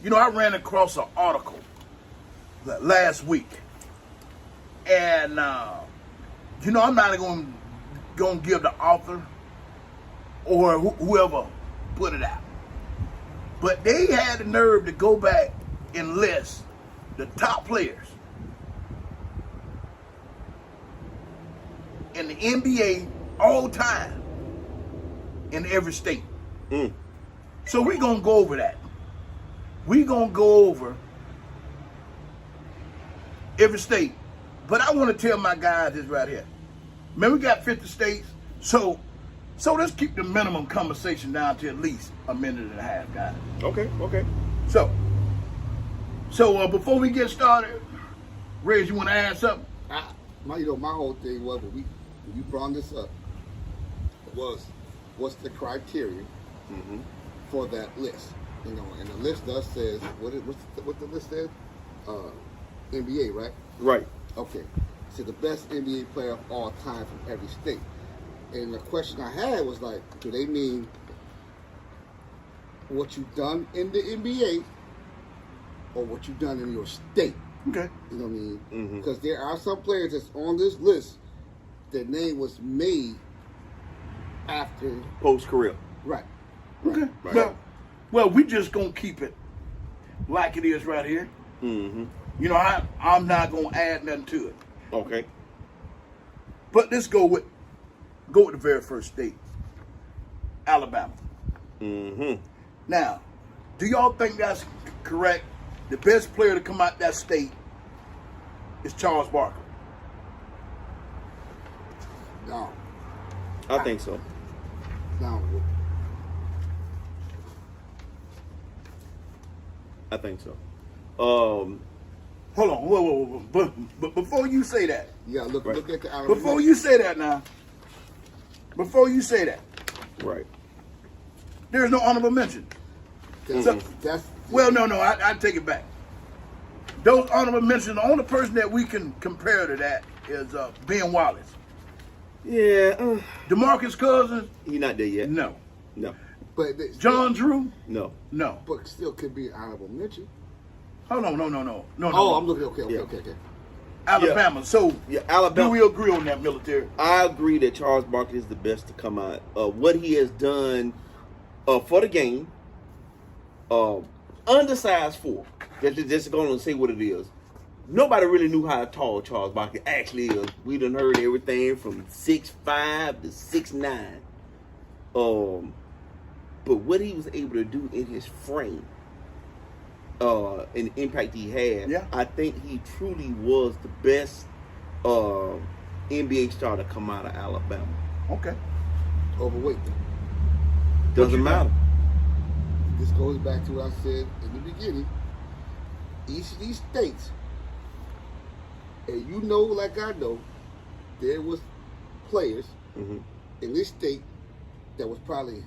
I ran across an article last week, and I'm not going to give the author or whoever put it out, but they had the nerve to go back and list the top players in the NBA all time in every state. So we're going to go over that. We're going to go over every state. But I want to tell my guys this right here. Man, we got 50 states. So let's keep the minimum conversation down to at least a minute and a half, guys. Okay. So before we get started, Reg, you want to add something? My whole thing was when you brought this up was what's the criteria for that list? And the list does says what the list says? NBA, right? Right. Okay. So the best NBA player of all time from every state. And the question I had was like, do they mean what you've done in the NBA or what you've done in your state? Okay. You know what I mean? Because there are some players that's on this list, their name was made after Post-career. Right. Okay. Right. Well, we just going to keep it like it is right here. I'm not going to add nothing to it. Okay. But let's go with the very first state, Alabama. Now, do y'all think that's correct? The best player to come out that state is Charles Barkley. No. I think so. No. I think so. Hold on, whoa. But before you say that, Yeah, look at the Alabama. before you say that now, Right. there's no honorable mention. That's Well, no, I take it back. Those honorable mentions, the only person that we can compare to that is Ben Wallace. Yeah. DeMarcus Cousins, He's not there yet. no. but John Drew, No. no. but still could be an honorable mention. Hold on, no. Oh, I'm looking. Okay. Alabama. So, Yeah, Alabama. do we agree on that, military? I agree that Charles Barkley is the best to come out. What he has done for the game, undersized four. Just going to say what it is. Nobody really knew how tall Charles Barkley actually is. We done heard everything from 6'5" to 6'9". But what he was able to do in his frame, and the impact he had, Yeah. I think he truly was the best NBA star to come out of Alabama. Okay. Overweight. Doesn't you matter. This goes back to what I said in the beginning. Each of these states, and you know, like I know, there was players in this state that was probably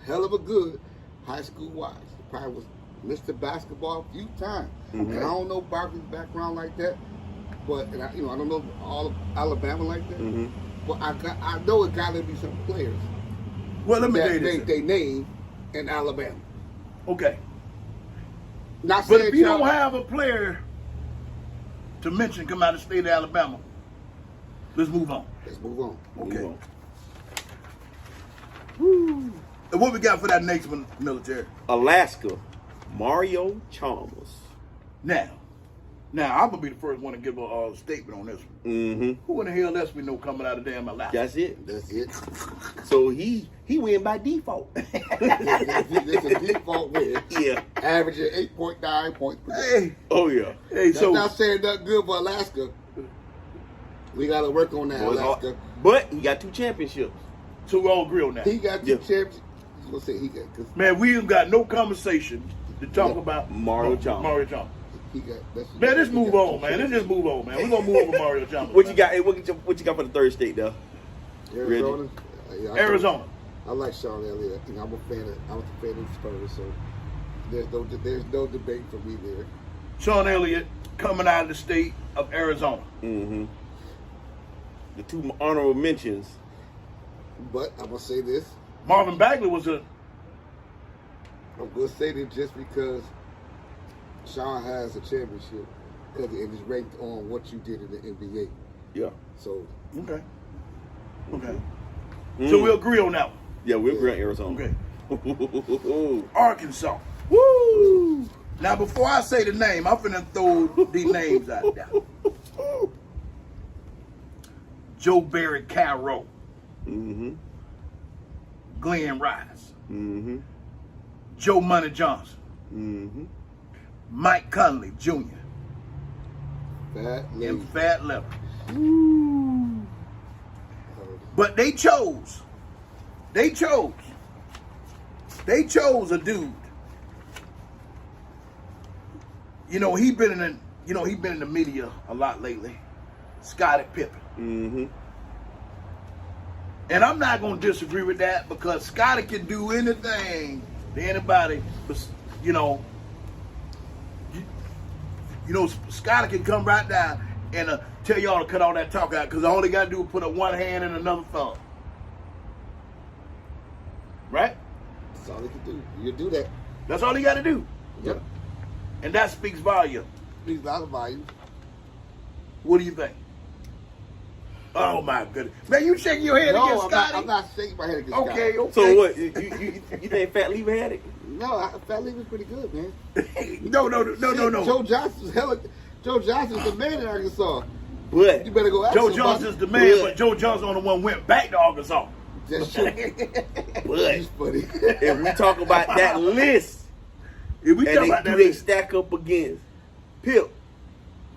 hell of a good high school wise. Probably was Mr. Basketball a few times. And I don't know Barkley's background like that, but I don't know all of Alabama like that. But I know it got to be some players Well, let me tell that you this. made their name in Alabama. Okay. Not But saying if you Charles- don't have a player to mention come out of the state of Alabama, let's move on. let's move on. Okay. Move on. Woo. And what we got for that next one, military? Alaska, Mario Chalmers. Now, I'm gonna be the first one to give a statement on this one. Who in the hell else we know coming out of damn Alaska? That's it. That's it. So he win by default. It's a default win. Yeah. Averaging 8.9 points per game. Hey, Oh yeah. That's so not saying nothing good for Alaska. We got to work on that, Boy, Alaska. but he got 2 championships. so we all agree on that. He got Yeah. the champions. I was gonna say he got because Man, we ain't got no conversation to talk Yeah. about Mario Chalmers. Mario Chalmers. he got. Man, let's move on, man. Let's just move on, man. We're gonna move over Mario Chalmers. What man. you got? Hey, what you got for the third state though? Arizona. Arizona. I like Sean Elliott. I'm a fan of the Spurs, so there's no debate for me there. Sean Elliott coming out of the state of Arizona. The 2 honorable mentions. But I'm gonna say this. Marvin Bagley was a I'm gonna say this just because Sean has a championship because it is ranked on what you did in the NBA. Yeah. So Okay. Okay. Mm. So we agree on that one. Yeah, we're great Arizona. Okay. Arkansas. Woo! Now, before I say the name, I'm finna throw these names out there. Joe Barry Carroll. Mm-hmm. Glenn Rice. Mm-hmm. Joe Money Johnson. Mm-hmm. Mike Conley Jr. that lady. and Fat Leopard. But they chose a dude. You know, he been in the media a lot lately. Scottie Pippen. Mm-hmm. And I'm not gonna disagree with that because Scottie can do anything to anybody, you know. Scottie can come right down and tell y'all to cut all that talk out because all they gotta do is put up one hand and another thumb. Right? That's all they can do. You do that. That's all he gotta do. Yep. And that speaks volume. Speaks a lot of volume. What do you think? Oh my goodness. Man, you shaking your head against Scottie? I'm not shaking my head against Okay, Scottie. okay. So what? You think Fat Lever had it? No, Fat Lee was pretty good, man. No. Joe Johnson's the man in Arkansas. But You better go ask Joe somebody. Johnson's the man, But- but Joe Johnson on the one went back to Arkansas. That's true. but He's funny. if we talk about that list If we and talk about they, that, they stack up against Pip,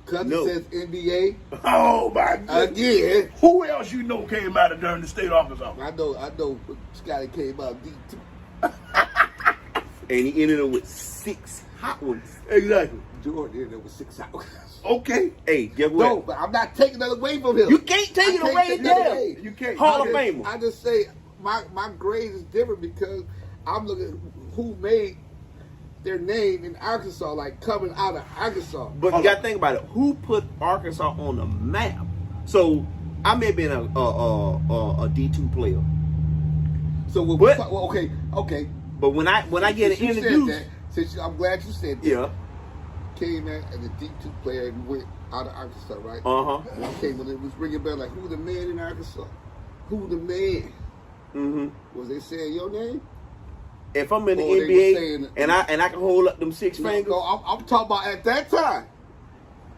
Cousin No. says NBA oh my goodness. again. Who else you know came out of during the state of Arkansas? I know. Scottie came out deep too. and he ended up with 6 hot ones. Exactly. Jordan ended up with 6 hours. Okay. Hey, guess what? No, but I'm not taking that away from him. You can't take it I can't away take it now. away. You can't. Hall of I Famer. I just say my grade is different because I'm looking at who made their name in Arkansas, like coming out of Arkansas. But you got to think about it. Who put Arkansas on the map? So I may have been a D2 player, So when But- okay. but when I get Since you said introduced, that, I'm glad you said that. yeah, Came in as a D2 player and went out of Arkansas, right? uh-huh, When it was ringing bell, like who the man in Arkansas? Who the man? mm-hmm. Was they saying your name? If I'm in the Or they were NBA saying- and I can hold up them 6 fingers, No, I'm talking about at that time.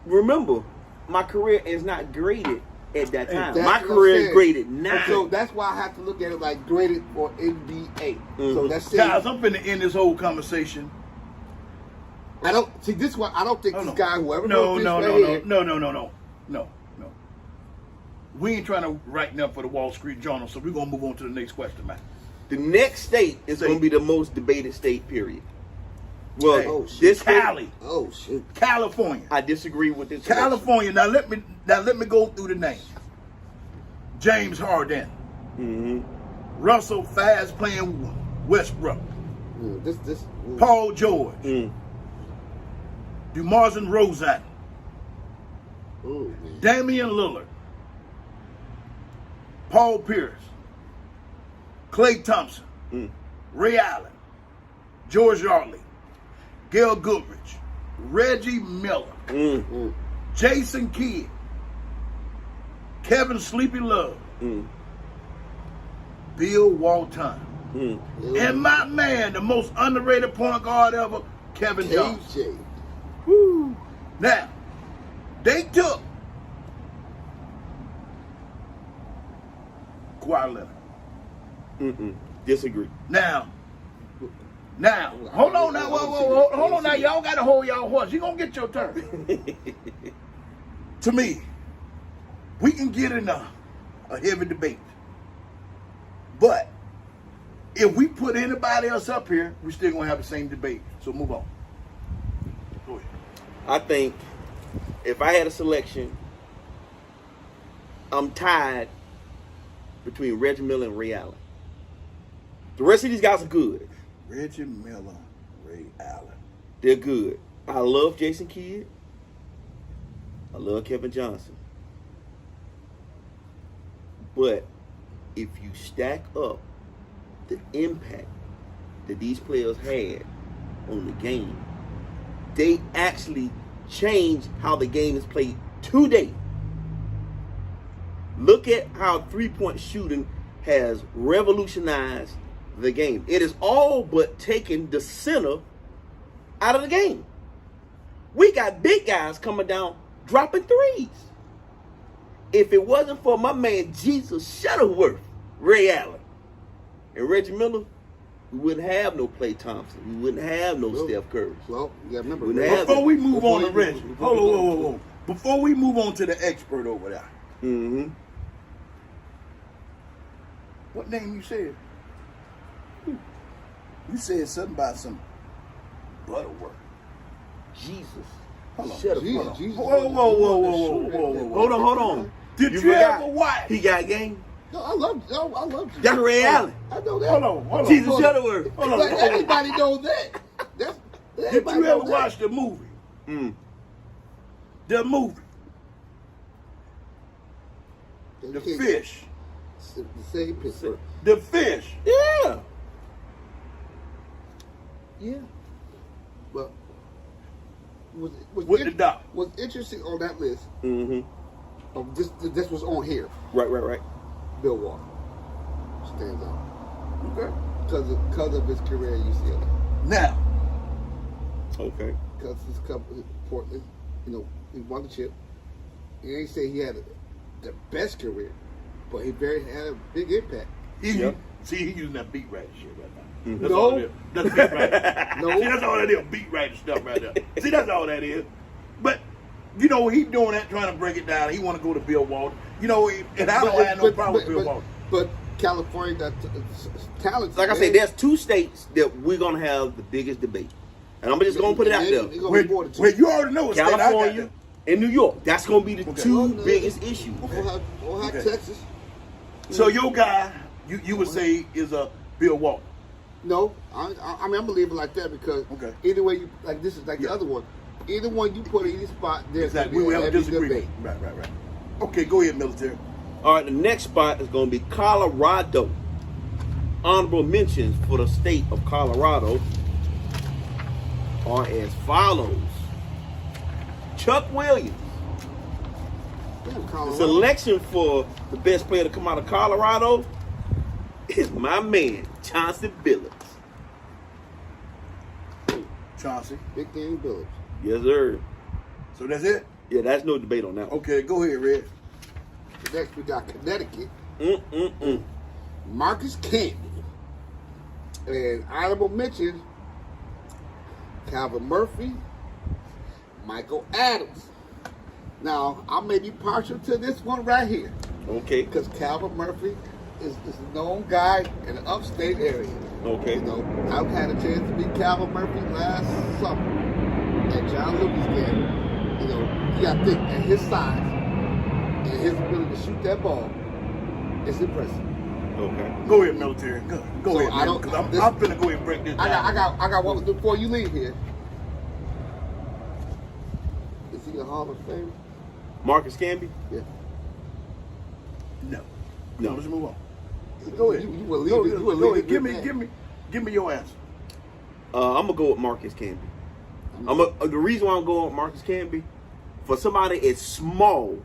remember, my career is not graded at that time. That's My what career I'm is saying. graded now. So that's why I have to look at it like graded for NBA. So Mhm. that's Guys, it. I'm finna end this whole conversation. I don't see this one. I don't think this guy, whoever No. wrote this right here, No. We ain't trying to write them for the Wall Street Journal, so we're gonna move on to the next question, man. The next state is going to be the most debated state, period. Well, Hey, oh, shit. this state, Cali, Oh shit! California. I disagree with this. California. Now let me go through the names. James Harden, Mm-hmm. Russell Fast playing Westbrook, This. Paul George, Mm. DeMar DeRozan, Oh man. Damian Lillard, Paul Pierce, Klay Thompson, Mm. Ray Allen, George Yardley, Gail Goodrich, Reggie Miller, Mm. Jason Kidd, Kevin Sleepy Love, Mm. Bill Walton, Mm. and my man, the most underrated point guard ever, Kevin Johnson. KJ. Woo. Now, they took Kawhi Leonard. Mm-mm. Disagree. Now, hold on now, whoa, hold on now, y'all gotta hold y'all horse. You gonna get your turn. To me, we can get in a heavy debate. But if we put anybody else up here, we still gonna have the same debate. So move on. Go ahead. I think if I had a selection, I'm tied between Reggie Miller and Ray Allen. The rest of these guys are good. Reggie Miller, Ray Allen. They're good. I love Jason Kidd. I love Kevin Johnson. But if you stack up the impact that these players had on the game, they actually changed how the game is played today. Look at how three-point shooting has revolutionized the game. It is all but taken the center out of the game. We got big guys coming down dropping threes. If it wasn't for my man Jesus Shuttleworth, Ray Allen, and Reggie Miller, we wouldn't have no Klay Thompson. We wouldn't have no Steph Curry. Well, you gotta remember. Wouldn't have Before we move Before on to you Reggie, move- hold on, whoa. Before we move on to the expert over there, Mm-hmm. what name you said? You said something about some Butterworth. Jesus. Hold on. Shut Jesus, up. Jesus. Whoa. Hold on. Did you forgot ever watch? He got game. No, I love you. That's Ray Allen. I know that. Hold on. Jesus Shuttleworth. Hold on. But everybody knows that. That's, Did everybody you ever knows that. watch the movie? Mm. The movie, They The can't- Fish. The same Pittsburgh. The Fish. Yeah. Yeah. But was With the doc. was interesting on that list Mm-hmm. of this was on here. Right. Bill Walton stands out Okay. because of his career at UCLA. Now, Okay. Because his company, Portland, he won the chip. He ain't say he had the best career, but he had a big impact. Yep. See, he using that beat writer shit right now. Mhm. That's No. all it is. That's beat writer. No. See, that's all that is, beat writer stuff right there. See, that's all that is. But, he doing that, trying to break it down. He want to go to Bill Walton. And I don't have no problem with Bill Walton. But California got talent. Like I said, there's two states that we're gonna have the biggest debate, and I'm just gonna put it out there: Well, you already know what state I got California there. and New York. That's gonna be the Okay. two Well, no, biggest issues. Ohio, Okay. Texas. So your guy, you would say is a Bill Walton. No, I mean I'm gonna leave it like that because Okay. either way you like this is like Yeah. the other one. Either one you put in any spot, there's Exactly. gonna We be a have a heavy disagreement. debate. Right. Okay, go ahead, military. All right, the next spot is gonna be Colorado. Honorable mentions for the state of Colorado are as follows: Chuck Williams. Damn, The Colorado. selection for the best player to come out of Colorado is my man, Chauncey Billups. Chauncey. Big game Billups. Yes, sir. So that's it? Yeah, that's no debate on that one. Okay, go ahead, Red. Next we got Connecticut. Mm-mm-mm. Marcus Camby. And honorable mention, Calvin Murphy, Michael Adams. Now, I may be partial to this one right here Okay. because Calvin Murphy is a known guy in the upstate area. Okay. I've had a chance to meet Calvin Murphy last summer at John Lucas game. You got to think at his size and his ability to shoot that ball, it's impressive. Okay. Go ahead, military. Go So ahead, I man, don't- 'cause I'm this- finna go ahead and break this down. I got one before you leave here. Is he a Hall of Fame? Marcus Camby? Yeah. No. No. Let's move on. Go ahead. You will leave Go it. ahead. You will Go leave ahead. it. Give me your answer. I'm gonna go with Marcus Camby. The reason why I'm going with Marcus Camby, for somebody as small,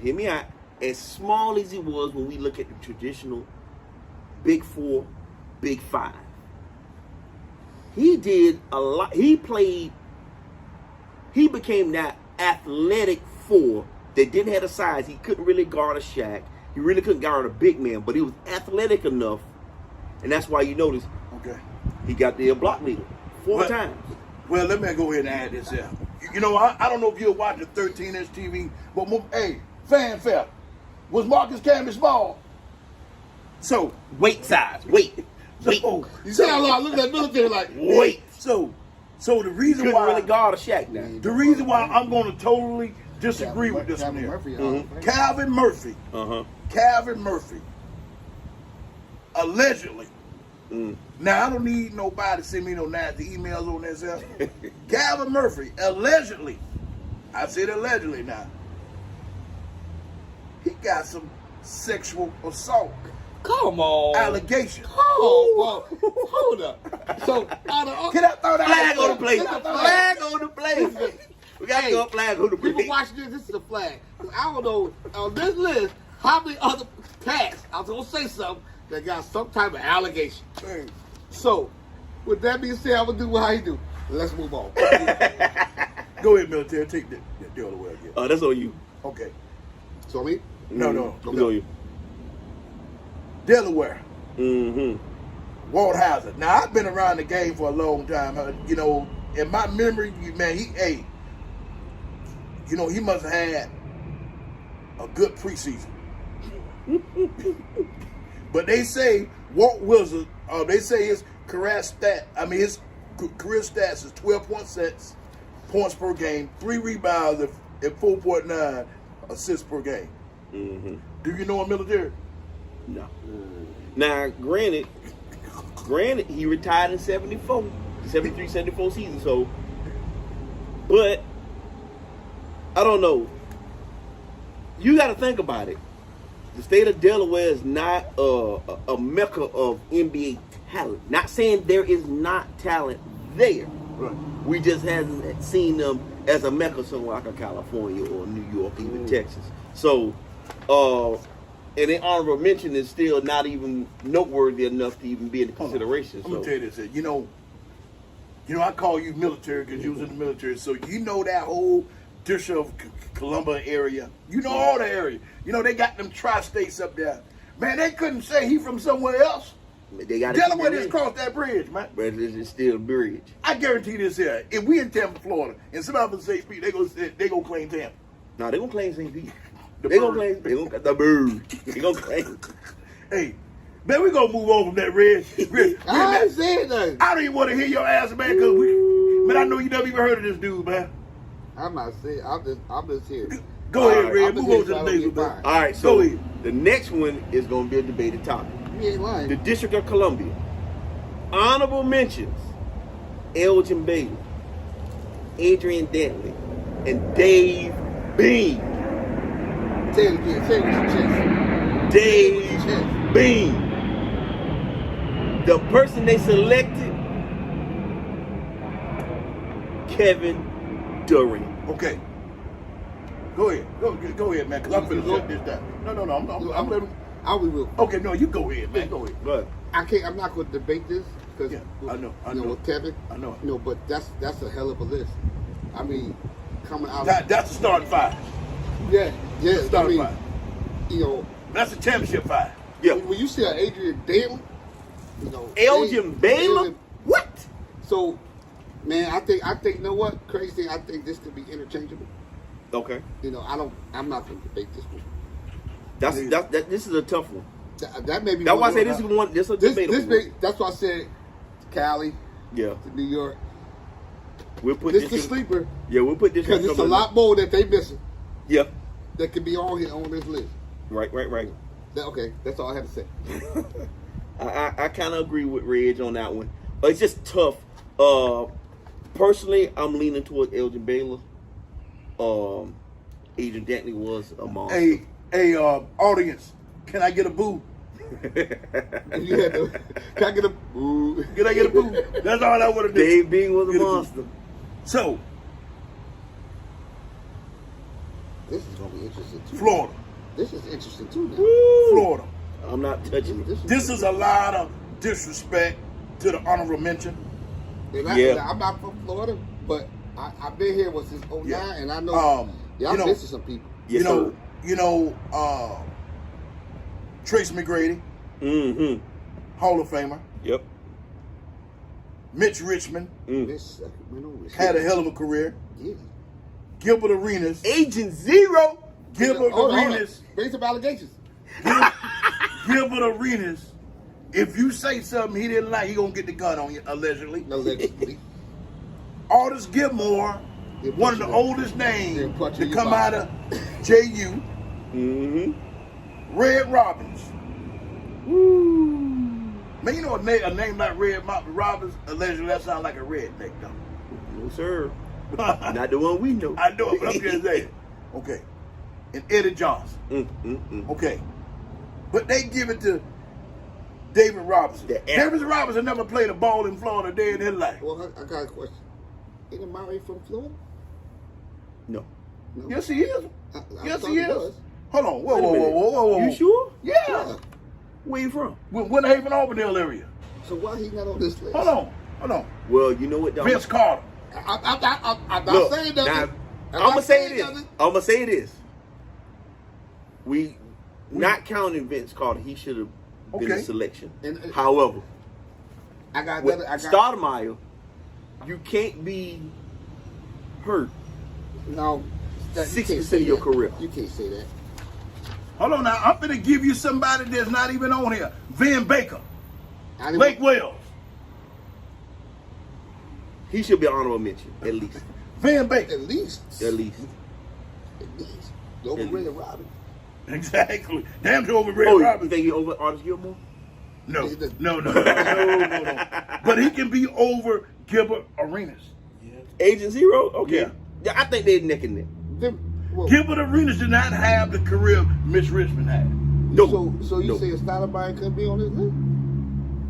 hear me out, as small as he was when we look at the traditional Big Four, Big Five. He did a lot. He became that athletic four that didn't have the size. He couldn't really guard a Shaq. He really couldn't guard a big man, but he was athletic enough, and that's why you notice Okay. he got the block leader four But- times. Well, let me go ahead and add this here. I don't know if you're watching 13-inch TV, but hey, fanfare. Was Marcus Camby small? So, Weight size. Weight. so, You see how I look at that military like, Weight. so the reason Couldn't why really guard a Shaq now. the reason why I'm going to totally disagree with this one Calvin here. Murphy, Hall of Fame. Calvin Murphy. Uh-huh. Calvin Murphy. Allegedly. Mm. Now I don't need nobody to send me no nasty emails on this here. Calvin Murphy, allegedly. I said allegedly now. He got some sexual assault Come on. Allegation. Oh, well, hold up. So, out of all, Can I throw that Flag out on the play. there? Flag on the play. We got to Hey, go flag on the people play. watching this is a flag. 'Cause I don't know on this list how many other cats, I was gonna say something, that got some type of allegation. Hey, So, with that being said, I'm gonna do what I do. Let's move on. Go ahead, military. Take the other way again. That's on you. Okay. So me? No. It's on you. Delaware. Mm-hmm. Walt Hazzard. Now I've been around the game for a long time. You know, in my memory, man, he must have had a good preseason. But they say Walt Wizard, they say his career stats is 12.6 points per game, 3 rebounds, and 4.9 assists per game. Mm-hmm. Do you know him, military? No. Now, granted, he retired in 74 season, so, but, I don't know. You got to think about it. The state of Delaware is not a mecca of NBA talent. Not saying there is not talent there. Right. We just haven't seen them as a mecca somewhere like a California or New York, even Texas. So, and the honorable mention is still not even noteworthy enough to even be in consideration. I'm gonna tell you this. You know, I call you military because you was in the military, so you know that whole District of Columbia area. You know all the area. You know they got them tri-states up there. Man, they couldn't say he from somewhere else. They got Delaware just crossed that bridge, man. but it's still a bridge. I guarantee this here. If we in Tampa, Florida, and somebody from St. Pete, they gonna claim Tampa. No, they gonna claim St. Pete. The They gonna bird. claim. They gonna the bird. They gonna claim. Hey, man, we gonna move on from that red. I ain't saying nothing. I don't even want to hear your ass, man, because man, I know you never even heard of this dude, man. I'm not saying. I'm just here. Go ahead, right, Red. I'm Move just on to here the so I next don't one, get man. All right, so Go ahead. the next one is gonna be a debated topic. You ain't lying. The District of Columbia. Honorable mentions: Elgin Baylor, Adrian Dantley, and Dave Beam. Say it again. Say it with your chest. Dave Beam. The person they selected, Kevin Durant. Okay. Go ahead. Go ahead, man, because I'm finna shut this down. No. I'm letting. I'll be real. Okay, no, you go ahead, man. Go ahead. But I can't. I'm not going to debate this because Yeah, I know. with Kevin. I know. No, but that's a hell of a list. I mean, coming out. That's the starting five. Yeah. I Starting mean, five. you know, That's the championship five. yeah, when you see Adrian Dantley, you know, Elgin Baylor. Elgin- What? So, man, I think you know what? Crazy thing. I think this could be interchangeable. Okay, You know, I'm not going to debate this one. this is a tough one. That may be. That's why I one say of this the- is one. This is a This debatable one. that's why I said Cali Yeah, to New York. we'll put This this. is the sleeper Yeah, we'll put this. because it's a lot more that they missing Yeah, that could be on here on this list. right. Okay, that's all I have to say. I kind of agree with Reg on that one. It's just tough. Personally, I'm leaning towards Elgin Baylor. Adrian Dantley was a monster. Hey, audience, can I get a boo? And you had to, can I get a ooh. Can I get a boo? That's all I want to do. Dave Beam was a Get a boo. monster. So, This is gonna be interesting too. Florida. This is interesting too. Now. Florida. I'm not touching it. This is a lot of disrespect to the honorable mention. And Yeah. I'm not from Florida, but I've been here since 09, Yeah. and I know y'all you know- missing some people. Yes, you know, Tracy McGrady, Mm-hmm. Hall of Famer. Yep. Mitch Richmond This Sacramento is had a hell of a career. yeah. Gilbert Arenas. Agent Zero. Gilbert Hold on. Arenas. Bring some allegations. Gilbert Arenas. If you say something he didn't like, he gonna get the gun on you, allegedly. Allegedly. Aldous Gilmore, He'll one of punch the you. oldest He'll names punch to you come in out your of JU. Mm-hmm. Red Robbins. Man, you know a name like Red Robbins, allegedly that sounds like a redneck though. No, sir. Not the one we know. I know it, but I'm just saying. Okay. And Eddie Johnson. Mm-hmm. Okay. But they give it to David Robinson. The David Robinson never played a ball in Florida a day in his life. Well, I got a question. Ain't Amari from Florida? No. No. Yes, he is. I Yes, thought he is. was. Hold on. Whoa, Wait a whoa, whoa, minute. whoa, whoa, whoa. You sure? Yeah. Where you from? Winter Haven, Auburndale area. So why he not on this list? Hold on. Well, you know what, dog? Vince Carter. I'm not Look, saying now, nothing. I'm gonna not say saying this. nothing. I'm gonna say this. We not counting Vince Carter. He should have been Okay. a selection. And- However, I got with another. I got Stoudemire, you can't be hurt no. You 60% can't say of your that. career. You can't say that. Hold on now. I'm going to give you somebody that's not even on here. Van Baker. I didn't Lake want- Wells. He should be honorable mention at least. Van Baker. At least. At least. At least. Over At Ray least. Robin. Exactly. Damn sure over Red Oh, you Robinson. think he over Artis Gilmore? No. He doesn't. No. But he can be over Gilbert Arenas. Agent Zero? Okay. Yeah. Yeah, I think they're neck and neck. Well, Gilbert Arenas did not have the career Mitch Richmond had. No. so you No. say Stoudemire could be on this list?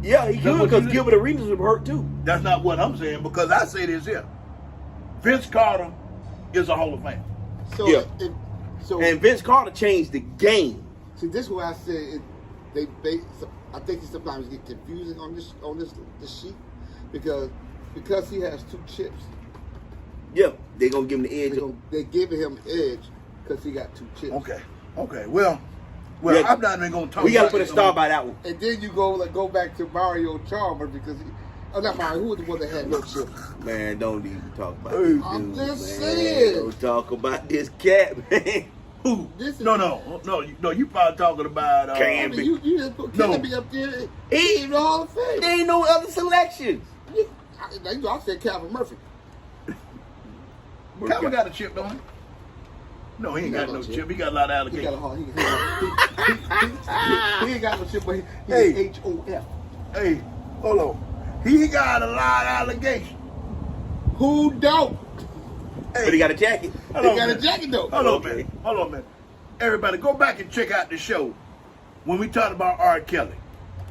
Yeah, he That's could what because you did. Gilbert Arenas was hurt too. That's not what I'm saying because I say this here. Vince Carter is a Hall of Fame. So, Yeah. so And Vince Carter changed the game. see, this is why I said I think it sometimes get confusing on this sheet because he has two chips. Yeah, they're gonna give him the edge. They're giving him edge because he got two chips. Okay. Well, Yeah. I'm not even going to talk We gotta about put a this star on- by that one. And then you go back to Mario Chalmers because not Mario. Who was the one that had no chips? Man, don't even talk about Hey, this I'm dude, just man. saying. Don't talk about this cat, man. Who? This is- No. You probably talking about I Cam. mean, you just put No. Kennedy up there. He in the Hall of Fame. There ain't no other selections. I said Calvin Murphy. Calvin got a chip, don't he? No, he ain't got no chip. He got a lot of He got a allocation. he ain't got no chip, but he Hey. HOF. Hey, hold on. He got a lot of allegation. Who don't? Hey, But he got a jacket. hold He on, got a man. jacket though. Hold on, Okay. man. Hold on, man. Everybody, go back and check out the show when we talked about R. Kelly.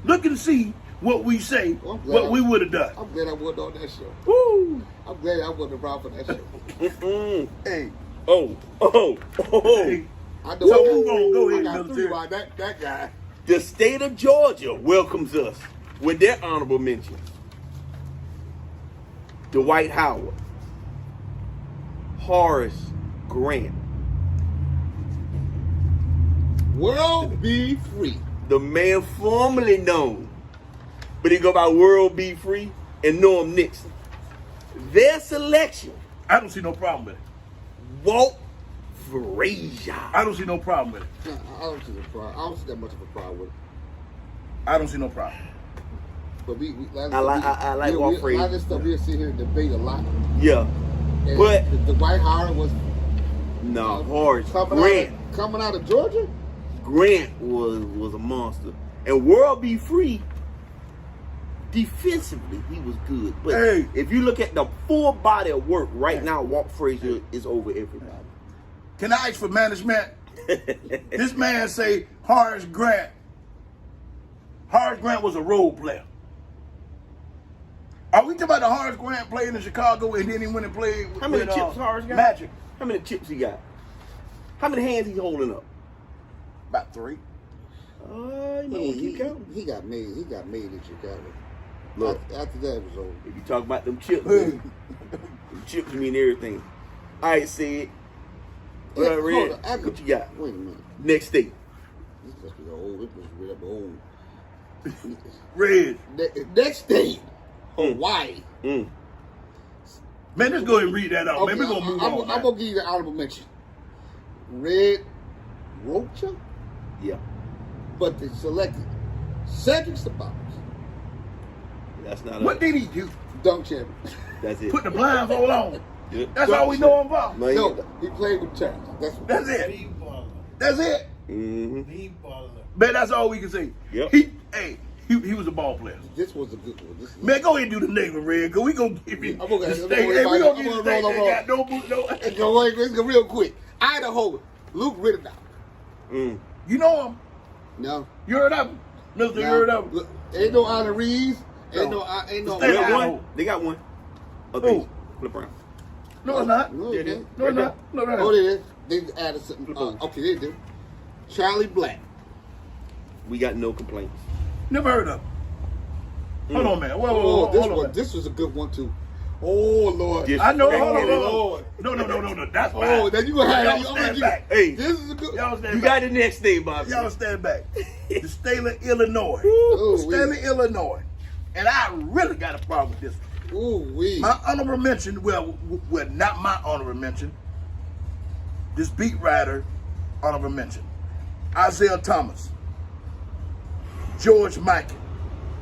Look and see what we say, Well, I'm glad what we would have done. I'm glad I wasn't on that show. Woo. I'm glad I wasn't around for that show. Mm-mm. Hey, Oh. hey, I know. So move on. Go ahead, I got military. 3 by that guy. The state of Georgia welcomes us with their honorable mentions. Dwight Howard, Horace Grant, World be free. the man formerly known, but he go by World Be Free, and Norm Nixon. Their selection, I don't see no problem with it. Walt Frazier. I don't see no problem with it. I don't see the problem. I don't see that much of a problem with it. I don't see no problem. But I like Walt A lot of Frazier. this stuff we'll sit here and debate a lot. Yeah, And but the Dwight Howard was no, Horace coming Grant. out of Georgia. Grant was a monster, and World Be Free. Defensively, he was good, but Hey. if you look at the full body of work right now, Walt Frazier is over everybody. Can I ask for management? This man say Horace Grant. Horace Grant was a role player. Are we talking about the Horace Grant playing in Chicago and then he went and played How many with, chips Horace got? Magic? How many chips he got? How many hands he holding up? About 3. You might want to keep counting. He got made. He got made in Chicago. Look, After that it was over. if you talk about them chips, man, them chips mean everything. All right, Sid. Yeah, Red, hold on, what you got? Wait a minute. Next state. This must be old. This must be up old. Red. Next state, Hawaii. Mm. Man, let's go ahead and read that out. Man, we're going to move on. I'm going to give you the honorable mention. Red Rocha, Yeah, but they selected Cedric Sabatos, that's not What us. did he do? dunk champion. That's it. Put the blindfold on. Yeah. That's all we know him for. No, No, he played with Charles. That's it. That's it. Mm-hmm. Man, that's all we can say. Yep. He was a ball player. This was a good one. This is Man, go ahead and do the name of Red, because we going to give you I'm gonna- the I'm state. gonna- Hey, we going to give you I'm the state gonna- that got no boot, no. Let's go real quick. Idaho, Luke Rittenhouse. Mm. You know him. No. You heard of him? Mister, you heard of him? Ain't no honorees. Ain't No. no. Stay They got down. one. They got one. Okay. Who? LeBron. No, it's not. No, Yeah, they they- didn't. No, it's not. No, no, Oh, no. they did. They added something. Okay, they do. Charlie Black. We got no complaints. Never heard of him. Hold on, man. Whoa, whoa, Oh, whoa, this hold on, one. man. This was a good one too. Oh Lord. Yes. I know. Hey, Hold on, hey, hold Lord. on. No. That's fine. Oh, then you gonna have. Y'all I'm gonna stand give- back. Hey. This is a good. Y'all stand You back. got the next thing, Bobby. Y'all stand back. The state of Illinois. Ooh, State of Illinois. And I really got a problem with this one. Ooh wee. My honorable mention, well, not my honorable mention. This beat writer honorable mention. Isaiah Thomas. George Michael.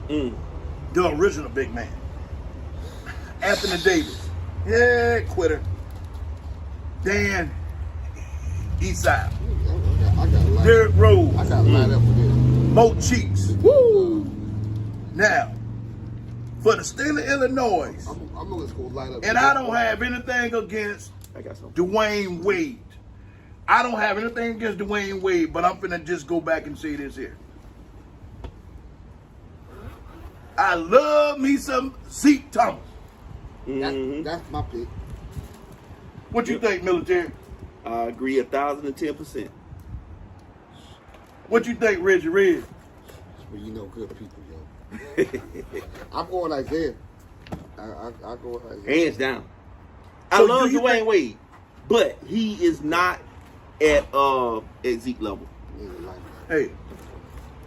The original big man. Anthony Davis. Yeah, quitter. Dan Eastside. I got to line. Derrick Rose. I got to line up for this. Mo Cheeks. Woo. Now, for the state of Illinois, I'm gonna just go line up. and I don't have anything against I got something. Dwayne Wade. I don't have anything against Dwayne Wade, but I'm finna just go back and say this here. I love me some Zeke Thomas. That's my pick. What you think, military? I agree 1,010%. What you think, Reggie Red? Well, you know, good people, yo. I'm going Isaiah. I go Isaiah. Hands down. I So love do you Dwayne think- Wade, but he is not at Zeke level. Nigga, like, Hey,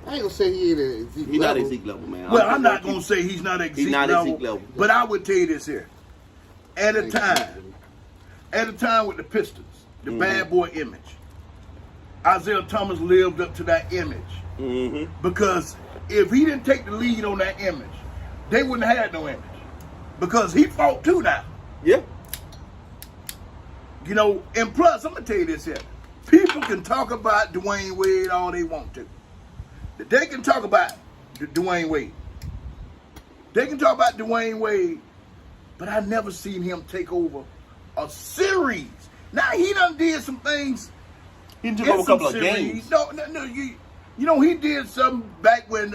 I ain't gonna say he ain't at Zeke He's not level. at Zeke level, man. well, I'm not gonna gonna say he's not at He's Zeke not at level, Zeke level. but I would tell you this here. At a time with the Pistons, the bad boy image, Isaiah Thomas lived up to that image. Because if he didn't take the lead on that image, they wouldn't have had no image. Because he fought too now. Yeah. You know, and plus, I'm going to tell you this here. People can talk about Dwayne Wade all they want to. They can talk about Dwayne Wade. They can talk about Dwayne Wade, but I never seen him take over a series. Now, he done did some things. He took in over a some couple of series. games. No, you know, he did something back when,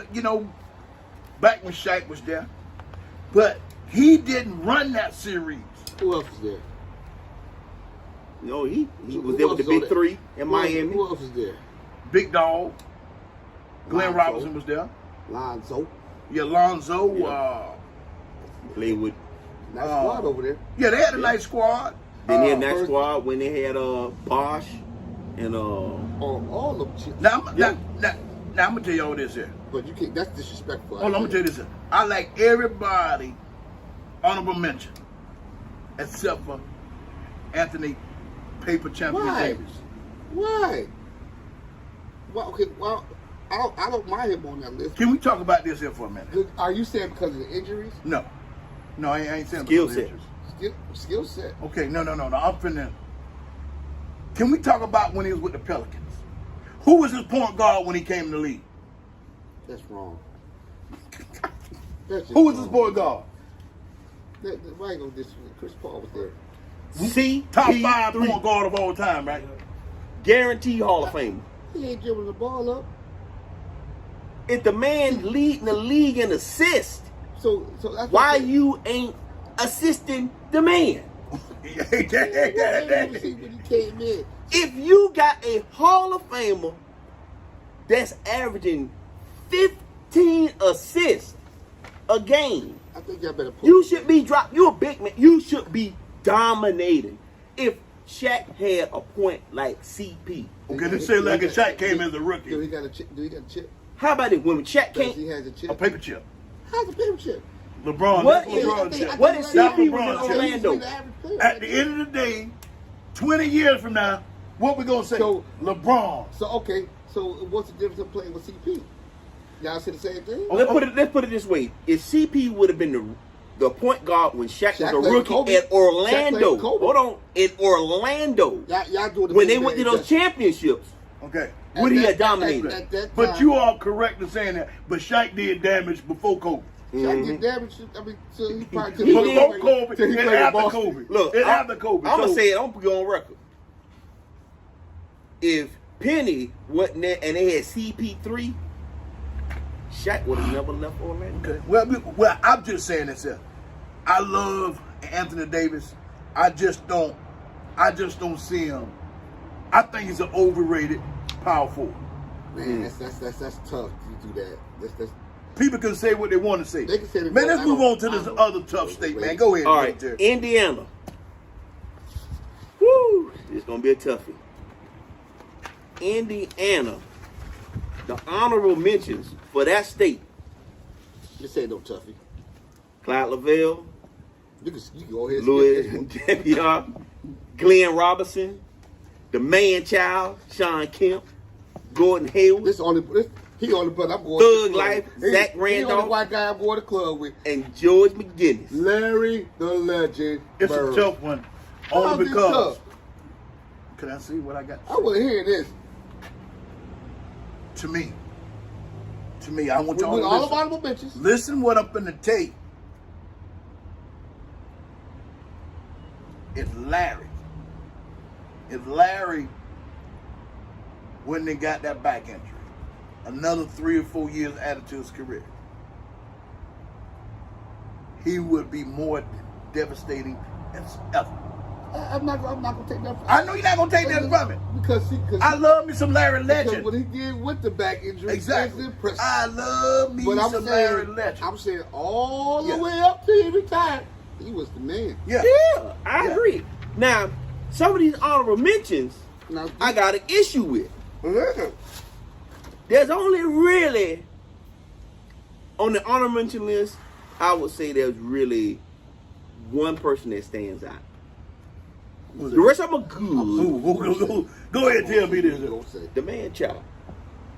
back when Shaq was there. But he didn't run that series. Who else is there? No, he Who was there with else the is big there? three in Miami. Who else is there? Big Dog. Glenn Lonzo. Robinson was there. Lonzo. Yeah, Lonzo. Yeah. Played with. Nice squad over there. Yeah, they had a nice squad. Then they had that first- squad when they had Bosch and All of them. Now, Yeah. now I'm gonna tell you all this here. But you can't. That's disrespectful. Hold on, I'm gonna tell you this here. I like everybody honorable mention, except for Anthony Paper Champion Why? Davis. Why? Well, okay. Well, I don't mind him on that list. Can we talk about this here for a minute? Are you saying because of the injuries? No, I ain't saying Skill because of set. injuries. Skill set. Okay, no. I'm finna. Can we talk about when he was with the Pelicans? Who was his point guard when he came to the league? That's wrong. That's just Who was his wrong. point guard? Why ain't gonna this? Chris Paul was there. Top 5 CP3, point guard of all time, right? guaranteed Hall of Fame. He ain't dribbling the ball up. If the man leading the league in assists, So that's why you ain't assisting the man? You didn't see when he came in. If you got a Hall of Famer that's averaging 15 assists a game, I think y'all better put. you should be dropped. You're a big man. You should be dominating. If Shaq had a point like CP, Okay, this say like a Shaq came as a rookie. Do he got a chip? Do he got a chip? how about it when Shaq Does can't? he has a chip? A paper chip. How's a paper chip? LeBron. What That's is- LeBron I think- chip. I What think is right CP now, was in he's Orlando? the average player. At the end of the day, 20 years from now, what we gonna say? So- LeBron. So okay, so what's the difference of playing with CP? Y'all say the same thing? Let's put it this way: if CP would have been the point guard when Shaq Shaq was a played with rookie Kobe. at Shaq played Orlando, with Kobe. hold on, in Orlando, Y'all doing the when same they went to thing those as- championships, Okay. would he have dominated? At that But time, you are correct in saying that. But Shaq did damage before Kobe. Shaq did damage. I mean, so he probably He couldn't did. play Before with- Kobe till he and played with after Boston. Kobe. Look, and I'm after Kobe. gonna So- say it. I'm gonna go on record. If Penny wasn't there and they had CP3, Shaq would have never left Orlando. Okay. Well, I'm just saying this here. I love Anthony Davis. I just don't see him. I think he's an overrated power forward. Man, that's tough to do that. That's People can say what they want to say. They can say they Man, want- let's move on to I this don't- other tough state, man. Go ahead. All right, Jerry. Indiana. Woo! It's gonna be a toughie. Indiana. The honorable mentions for that state: this ain't no toughie. Clyde Lavelle, You can go ahead and Louis skip this Deviar, Glenn Robinson, the man child, Sean Kemp, Gordon Hayward, He only brother I'm going Thug to the Life, club. Zach He Randolph. only white guy I'm going to the club with. and George McGinnis. Larry the Legend. It's Bird. a tough one. How's Only this because. tough? Can I see what I got? I want to hear this. To me, I want With y'all to all listen. the honorable bitches. Listen what I'm finna take. It's Larry. When they got that back injury. Another 3 or 4 years added to his career. He would be more devastating as ever. I'm not gonna take that. I know you're not gonna take that from it. Because I love me some Larry because Legend. what he did with the back injury Exactly. is impressive. I love me But some Larry Legend. I'm saying all the Yeah. way up to he retired, he was the man. Yeah. Yeah, I Yeah. agree. Now, some of these honorable mentions Now, I got an issue with. listen, There's only really, on the honorable mention list, I would say there's really one person that stands out. Who's The rest of them are good. Go ahead, tell me this. you gonna say The man child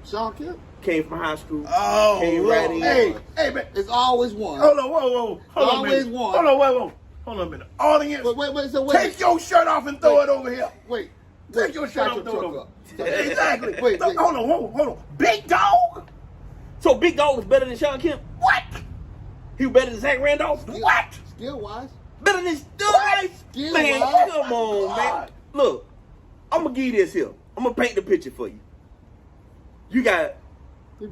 Sean Kemp. came from high school. Oh, Came Lord. right in. Hey, man. It's always one. Hold on, whoa. Hold on a Always minute. one. Hold on, wait. Hold on a minute. Audience, Wait. take your shirt off and throw Wait. it over here. Wait. Take your shirt off and Start throw it truck over. up. Exactly. Wait. Hold on. Big dog? So Big Dog was better than Sean Kemp? What? He was better than Zach Randolph? What? Skill wise. Better than Thug Life? Yeah, Man, right. come on, man. God. Look, I'm going to give you this here. I'm going to paint the picture for you. You got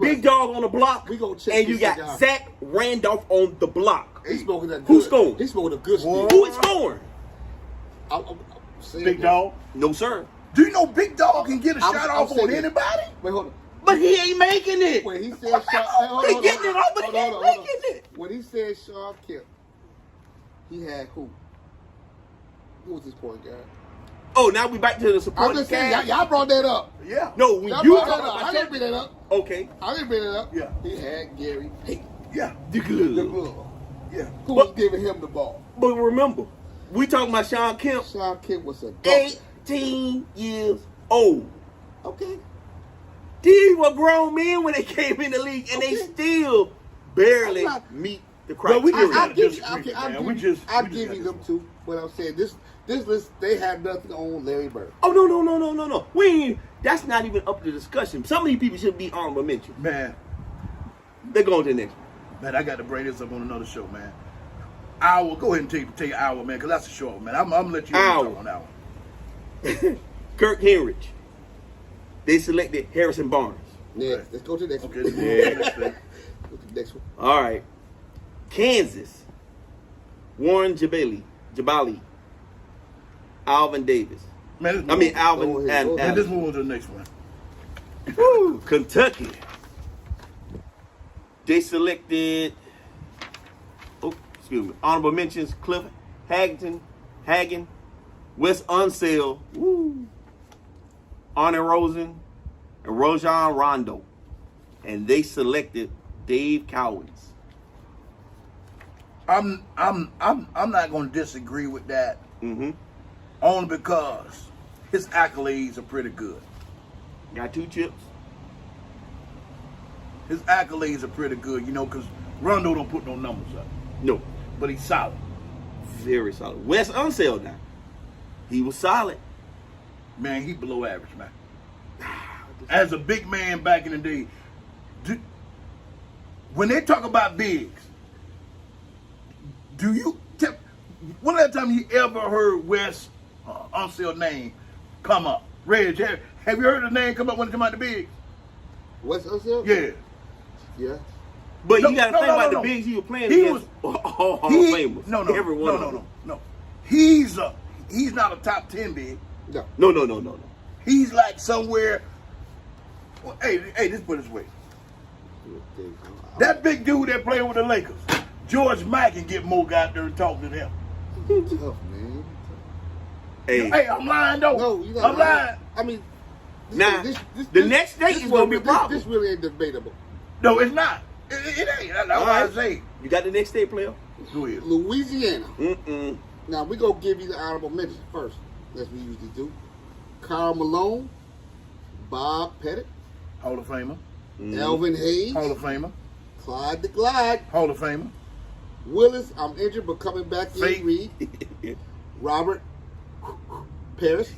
Big Dog on the block, We gonna check and you this got shit out. Zach Randolph on the block. He's smoking that good. Who's scoring? He's smoking a good Whoa. stick. Who is scoring? I'm saying Big this. dog? No, sir. Do you know Big Dog can get a I'm shot off saying on this. anybody? Wait, hold on. But he ain't making it. When he said Sean, He getting it off, but he ain't making it. When he said Sean Kemp, he had who? Who was his point guard? Oh, now we back to the I'm supporting just saying, cast. y'all brought that up. Yeah. No, when Y'all you brought talk that up. I about didn't bring that up. okay, I didn't bring it up. Yeah. He had Gary Payton, Yeah. the the good. glove, Yeah. who was giving him the ball. But remember, we talking about Sean Kemp, Sean Kemp was a dog. 18 years old. Okay. These were grown men when they came in the league, and they Okay. still barely I'm not- meet the Well, we criteria. just- I'll give, disagree, okay, man. I'll We give, just- I'll we just give got you to- them two. What I'm saying, this list, they have nothing on Larry Bird. Oh no! We ain't, that's not even up to discussion. Some of these people should be honorable mention. Man, They're going to the next one. man, I got to bring this up on another show, man. Hour, go ahead and take an hour, man, because that's a short, man. I'm going to let you Hour. talk on that one. Kirk Henrich. They selected Harrison Barnes. Next, let's go to the next Okay. one. Yeah. Next thing. Go to the next one. All right. Kansas. Warren Jabali. Alvin Davis. Man, let's I mean move- Alvin Go ahead, and go ahead. Man, let's Alvin. move on to the next one. Woo, Kentucky. They selected, honorable mentions: Cliff Hagen, Wes Unseld, Arnie Rosen, and Rajon Rondo. And they selected Dave Cowens. I'm not going to disagree with that, Mm-hmm. only because his accolades are pretty good. Got 2 chips. His accolades are pretty good, you know, because Rondo don't put no numbers up, No, but he's solid. very solid. Wes Unseld now. He was solid. Man, he below average, man. As a big man back in the day, when they talk about bigs, when was the time you ever heard Wes Unseld's name come up? Reg, have you heard his name come up when it come out to bigs? What's Unseld? Yeah. Yeah. But No, you got to no, think no, about no, the no. bigs he was playing He against. All Hall of He- Famers. No, no, Every one no, of no, them. no. He's not a top 10 big. No. No. He's like somewhere. Well, hey, let's put it this way. That big dude that playing with the Lakers, George Mike, can get more out there and talk to them. Tough, man. Hey, Hey, I'm lying though. No, you not I'm lying. I mean, Nah, the next state is gonna be a problem. This really ain't debatable. No, it's not. It ain't. That's All what I right. say. You got the next state player? Go ahead. Louisiana. Mm-mm. Now we gonna give you the honorable mentions first, as we usually do. Karl Malone, Bob Pettit, Hall of Famer. Elvin Hayes, Hall of Famer. Clyde the Glide, Hall of Famer. Willis. I'm injured but coming back. Fake. Reed, Robert Paris.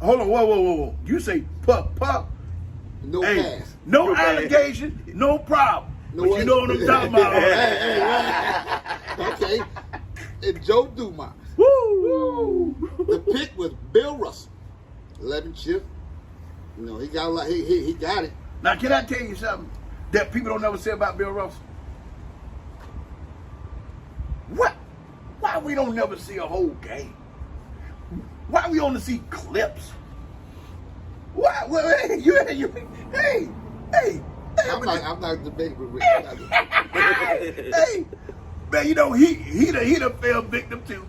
Hold on. Whoa. You say pup. No Hey, pass. no Good man. allegation, no problem. No but what? you know what I'm talking about. Hey, okay. And Joe Dumars. Woo! The pick was Bill Russell, 11 chips. You know he got a lot. He got it. Now, can I tell you something that people don't ever say about Bill Russell? What? Why we don't never see a whole game? Why we only see clips? Why? Well, hey. I'm not debating with Rick. Hey, man, you know he done fell victim too.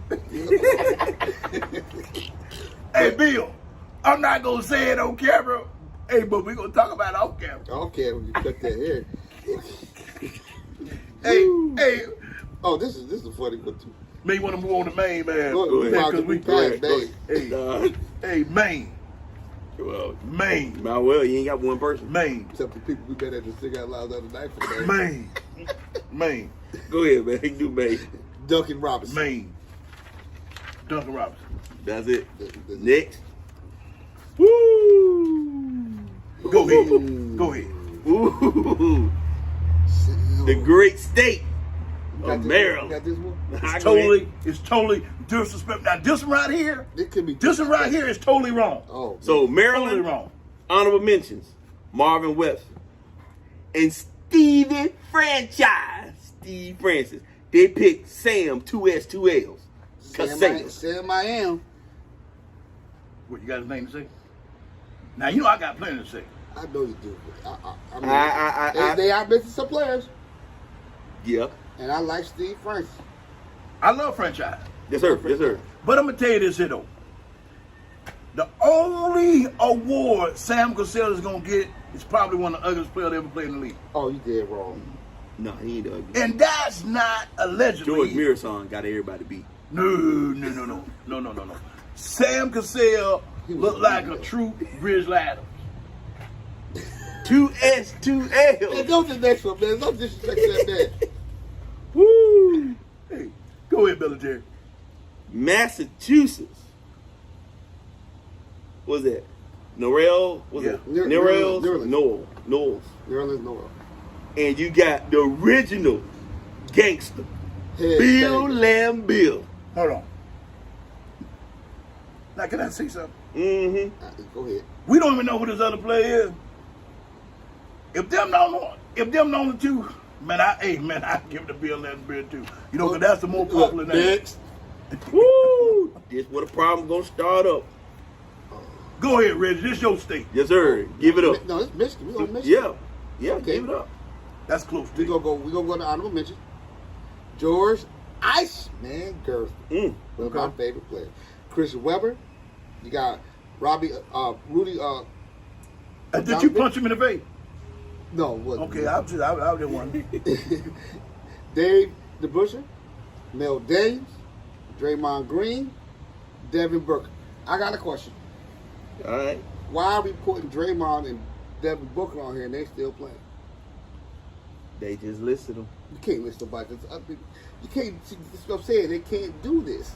Hey, Bill, I'm not gonna say it on camera. Hey, but we gonna talk about it off camera. I don't care when you cut that hair. Hey, Oh, this is a funny one too. man, you wanna move on to Maine, man? Go ahead. Man, 'cause we Go ahead. hey, Maine, Well, Maine, you ain't got one person. Maine, Except the people we met at the Sing Out Loud the other night for that. Maine, Go ahead, man. You do Maine. Duncan Robinson. Maine. Duncan Robinson. That's it. The- Next. Woo! Go ahead. Ooh. The great state You got of this Maryland. one? You got this one? It's totally disrespectful. Now, this one right here, It could be. this one right here is totally wrong. Oh, So Totally Maryland, wrong. honorable mentions: Marvin Webster and Stevie Franchise. Steve Francis. They picked Sam 2S2Ls. Casales. Sam I am. What, you got his name to say? Now, you know I got plenty to say. I know you do. I mean, they are missing some players, Yeah. and I like Steve Francis. I love franchise. Yes, sir. Yes, sir. But I'm going to tell you this here, though. The only award Sam Cassell is going to get is probably one of the ugliest players that ever played in the league. Oh, you did wrong. No, he ain't ugly. And that's not allegedly. George Mirasan got everybody beat. No. Sam Cassell He was looked like a ugly. true Grizzly Adams. 2S2L. Hey, go to the next one, man. Don't disrespect that man. Woo! Hey, go ahead, Billy Jerry. Massachusetts. What was that? Norrell? Was Yeah. it? Nerlens. Norrells. Knowles. Nerlens Noel. And you got the original gangster, Head Bill banger. Lamb Bill. Hold on. Now, can I say something? Mm-hmm. Go ahead. We don't even know who this other player is. If them the only two, man, I give it to Bill Lamb Bill too. You know, 'cause that's the more popular name. Next. Woo! This where the problem gonna start up. Go ahead, Reggie. This your state. Yes, sir. Give it up. No, it's Michigan. We on Michigan. Yeah. Okay. Give it up. That's close to We you. gonna go to honorable mention. George Iceman Gerth. Mm. One of my favorite players. Christian Webber. You got Rudy. Did you punch him in the face? No, what? Okay, I just wondering. Dave DeBuscher, Mel Daniels, Draymond Green, Devin Booker. I got a question. All right. Why are we putting Draymond and Devin Booker on here and they still playing? They just listed them. You can't list about this. You can't. See, that's what I'm saying. They can't do this.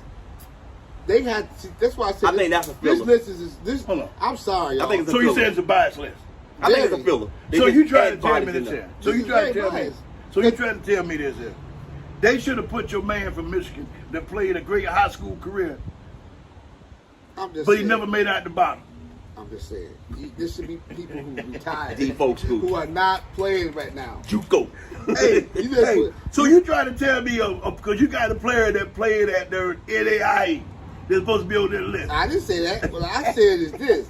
They had. See, that's why I said. I think that's a This filler. list is this. Hold on. I'm sorry, y'all. I think it's So you filler. said it's a bias list. I think it's a Very. filler. They So just you trying to add tell me bodies in this there. here? So This you is trying to very tell me? biased. So you trying to tell me this here? They should have put your man from Michigan that played a great high school career, I'm just. but he saying. never made it out the bottom. I'm just saying. This should be people who retired. D folk school. Who are not playing right now. JUCO. Hey, You just hey, put- so you trying to tell me, because you got a player that played at their NAIA, they're supposed to be on their list. I didn't say that. What I said is this.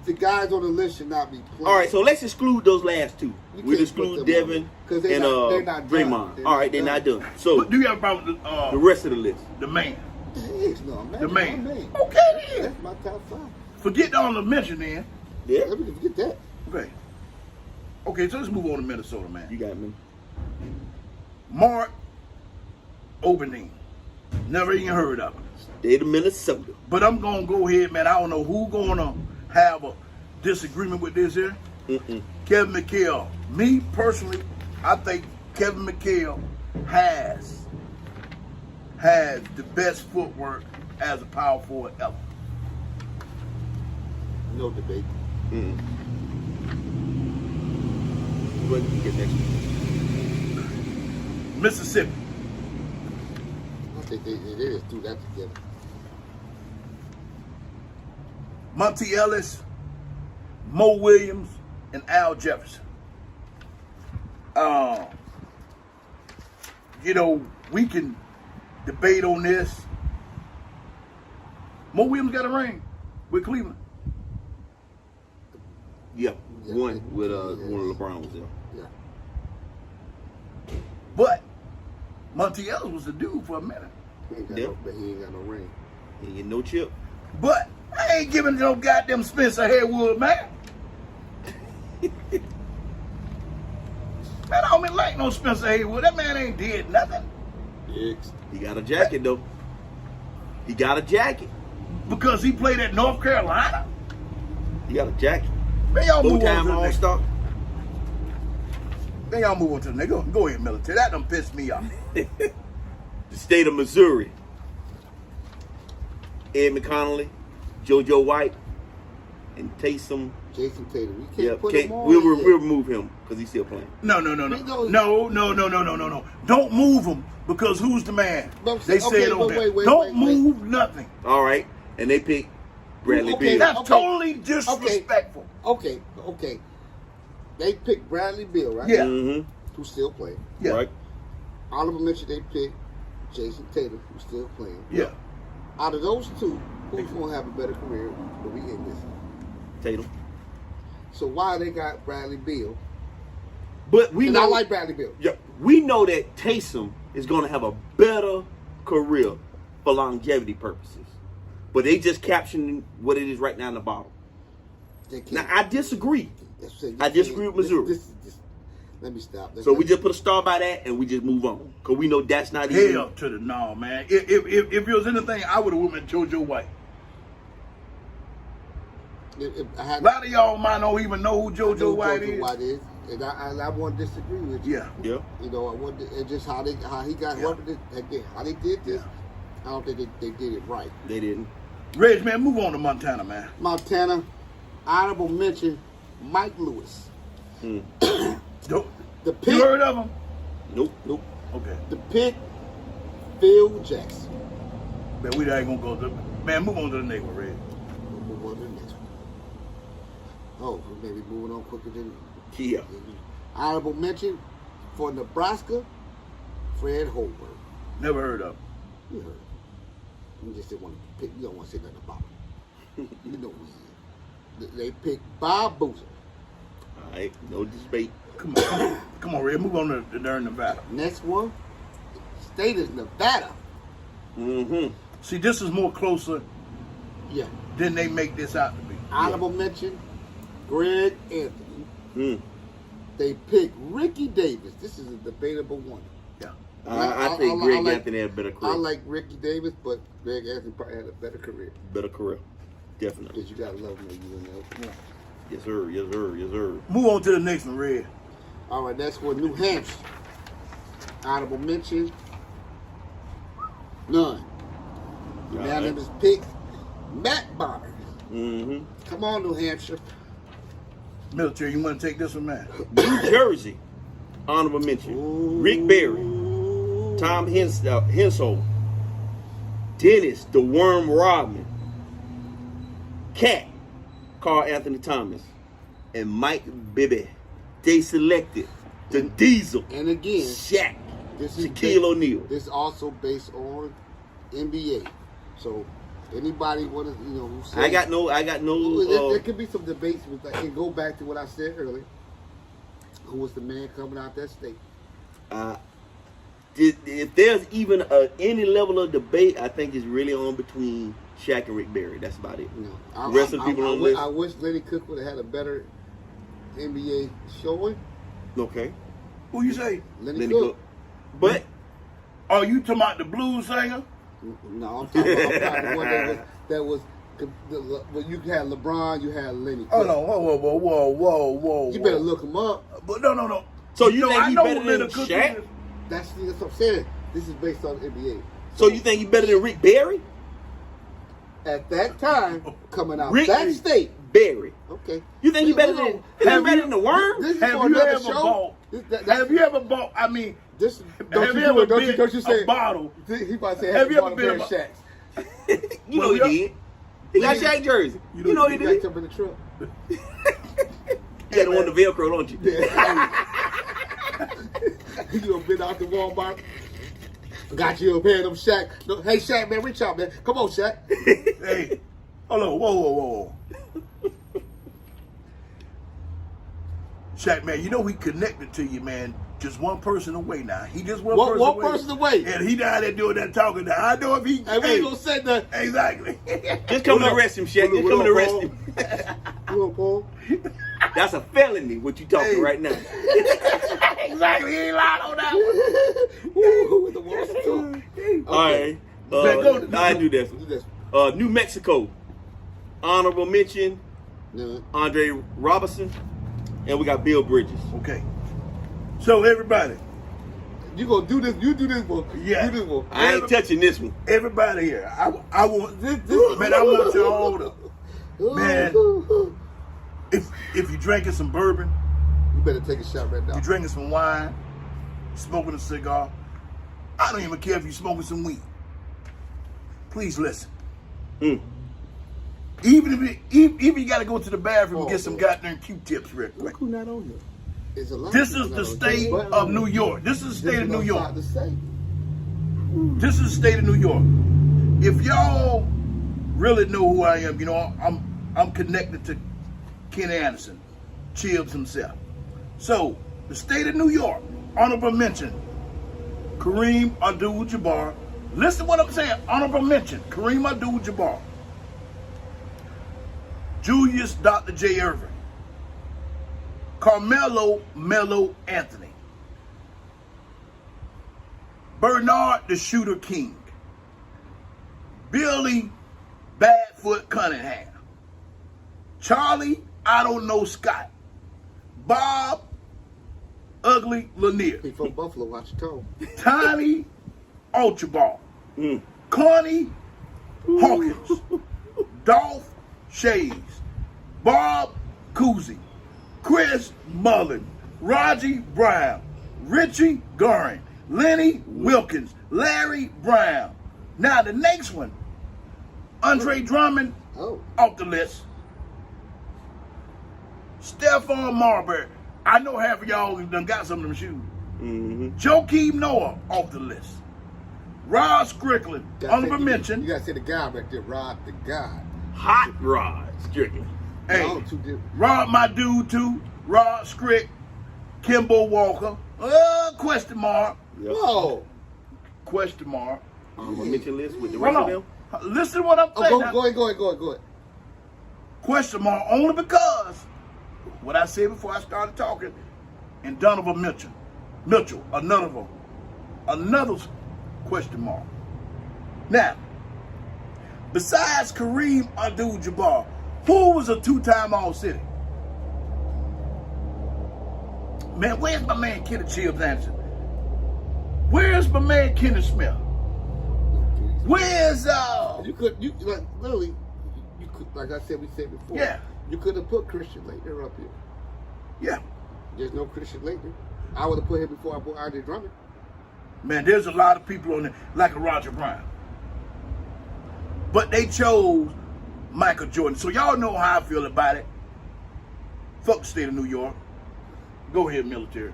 The guys on the list should not be playing. All right, so let's exclude those last two. You We'll can't put exclude them Devin on. 'Cause they're and they're not done. Draymond. They're All not right, they're done. not done. So But do you have a problem with the rest of the list. the man? Heck no, man. The My man. man. Okay, then. That's my top 5. Forget the honorable mention then. Yeah, Let me forget that. Okay. Okay, so let's move on to Minnesota, man. you got me. Mark Oberlin. Never even heard of him. State of Minnesota. But I'm going to go ahead, man. I don't know who's going to have a disagreement with this here. Kevin McHale. Me, personally, I think Kevin McHale has the best footwork as a power forward ever. No debate. What you get next one? Mississippi. I think they just threw that together. Monty Ellis, Mo Williams, and Al Jefferson. You know, we can debate on this. Mo Williams got a ring with Cleveland. Yeah, Yeah, one with yeah. one of LeBron's there. Yeah. But Monty Ellis was the dude for a minute. He ain't got Yeah. no, but he ain't got no ring. He ain't get no chip. But I ain't giving no goddamn Spencer Haywood, man. Man, I don't mean like no Spencer Haywood. That man ain't did nothing. He got a jacket though. He got a jacket. Because he played at North Carolina. He got a jacket. Man, y'all move on Full-time to the next. All-Star. Then y'all move on to the nigga. Go ahead, military. That done pissed me off. The state of Missouri. Ed McConnelly, JoJo White, and Taysom. Jason Tatum. We can't Yeah, put him on. we'll yet. remove him because he's still playing. No. Don't move him because who's the man? But They okay, said on but there. wait, Don't wait. move nothing. All right, and they pick Bradley Okay, Beal. That's Okay. totally disrespectful. Okay. They picked Bradley Beal, right? Yeah. Mm-hmm. Who's still playing. Yeah. Right. Honorable mention they picked Jason Tatum, who's still playing. Yeah. Out of those two, who's going to have a better career when we end this? Tatum. So why they got Bradley Beal? But we And know I like Bradley Beal. Yeah, we know that Taysom is going to have a better career for longevity purposes. But they just captioning what it is right now in the bottom. They can't. Now I disagree. That's what I'm saying. I disagree with Missouri. Let me stop. So we just put a star by that and we just move on. Because we know that's not even. Hell to the no, man. If it was anything, I would have went with JoJo White. If I A had lot of y'all might not even know who JoJo White is. White is, and I want to disagree with you. Yeah. Yeah. You know, I want to, it's just how he got Yeah. how they did this. Yeah. I don't think they did it right. They didn't. Reg, man, move on to Montana, man. Montana, honorable mention, Mike Lewis. Don't- The pick, You heard of him? Nope. Okay. the pick, Phil Jackson. Man, we ain't gonna go to. Man, move on to the next one, Reg. We'll move on to the next one. Oh, we may be moving on quicker than. Yeah. Honorable mention for Nebraska, Fred Holberg. Never heard of him. You heard. You just didn't want to pick. You don't want to say nothing about him. You know who he is. They picked Bob Boozer. All right. No debate. Come on, come on, Reg. Move on to Darren Nevada. Next one, state is Nevada. Mm-hmm. See, this is more closer Yeah. than they make this out to be. Honorable mention, Greg Anthony. Mm. They picked Ricky Davis. This is a debatable one. Yeah. I think Greg Anthony had a better career. I like Ricky Davis, but Greg Anthony probably had a better career. Better career. Definitely. Because you got to love him, you know. Yes, sir. Yes, sir. Yes, sir. Move on to the next one, Reg. All right, that's for New Hampshire. Honorable mention, none. All right. Unanimous pick, Matt Bonner. Mm-hmm. Come on, New Hampshire. Military, you want to take this one, man? New Jersey. Honorable mention. Rick Barry. Tom Hensel. Dennis the Worm Rodman. Cat. Carl Anthony Thomas, and Mike Bibby. They selected the Diesel, And again, Shaq, this is Shaquille O'Neal. This is also based on NBA. So anybody want to, who says, I got no. there could be some debates with that. And go back to what I said earlier. Who was the man coming out that state? If there's even any level of debate, I think it's really on between Shaq and Rick Barry. That's about it. No, The rest of the people on the list. I wish Lenny Cook would have had a better NBA showing. Okay. Who you say? Lenny Lenny Cook. Cook. But Oh, you talking about the blues singer? No, I'm talking about the one that was well, you had LeBron, you had Lenny Cook. Hold on, whoa. You better look him up. But no. So you think I he know better who than Leonard Cook Shaq? is. That's what I'm saying. This is based on NBA. So you think he better than Rick Barry? At that time, coming out Rick that state. Barry. Okay. You think he better than the Worm? This is Have for you another ever show. bought? Have you ever bought? I mean, This have don't you you do ever it? Don't you? been Don't you say a bottle? He about to say Have you ever bought a been pair a of bo- Shaqs. You know he did. He got Shaq jersey. You know he You got did. jump in the truck. You got the one the Velcro, don't you? You done been out to Walmart. Got you a pair of them Shaq. No, hey Shaq, man, reach out, man. Come on, Shaq. Hey, hold on, whoa. Shaq, man, you know he connected to you, man. Just one person away now. He just one person away. And he down there doing that talking now. I know if he... Hey, we ain't gonna say that. Exactly. Just come to arrest him, Shaq. Just come to arrest him. Come on, Paul. That's a felony, what you talking Hey. right now. Exactly. He ain't lied on that one. Woo, with the walls of talk. All right. Man, go- I do this. Do this. New Mexico. Honorable mention, No. Andre Robertson. And we got Bill Bridges. Okay. So, everybody. You gonna do this? You do this one. Yeah. Do this one. I ain't touching this one. Everybody here. I want... Man, I want you all to... Man. If you're drinking some bourbon, You better take a shot right now. you're drinking some wine, smoking a cigar, I don't even care if you're smoking some weed. Please listen. Mm. Even if you got to go to the bathroom and get some goddamn Q-tips real quick. Who not on here? It's a lot This of is people the that state don't do it. of New York. This is the state of New York. To say. This is the state of New York. If y'all really know who I am, I'm connected to Ken Anderson, Chills himself. So, the state of New York, honorable mention, Kareem Abdul-Jabbar. Listen to what I'm saying, honorable mention, Kareem Abdul-Jabbar. Julius Dr. J. Irving. Carmelo Melo Anthony. Bernard the Shooter King. Billy Badfoot Cunningham. Charlie I don't know Scott. Bob Ugly Lanier. He from Buffalo. Watch your tone. Tiny Ultraball. Mm. Connie Hawkins. Dolph Shays. Bob Cousy. Chris Mullen. Raji Brown. Richie Goring. Lenny Wilkins. Larry Brown. Now the next one, Andre Drummond Oh. off the list. Stephon Marbury. I know half of y'all done got some of them shoes. Mm-hmm. Joakim Noah off the list. Rod Strickland, honorable mention. You gotta say the guy right there. Rod the guy. Hot Rod Strickland. Hey, No, too different. Rod my dude too. Rod Strick, Kimbo Walker. Question mark. Yep. Whoa. Question mark. Honorable mention list with the rest Hold of on. them. Listen to what I'm saying. now. Go ahead. Question mark only because what I said before I started talking, and Donovan Mitchell, another question mark. Now, besides Kareem Abdul-Jabbar, who was a two-time All-City? Man, where's my man Kenny Chills Anderson? Where's my man Kenny Smith? Where's You like literally. You could, like I said, we said before. Yeah. You could have put Christian Laettner up here. yeah. There's no Christian Laettner. I would have put him before I put Andre Drummond. Man, there's a lot of people on there, like a Roger Brown. But they chose Michael Jordan. So y'all know how I feel about it. Fuck the state of New York. Go ahead, military.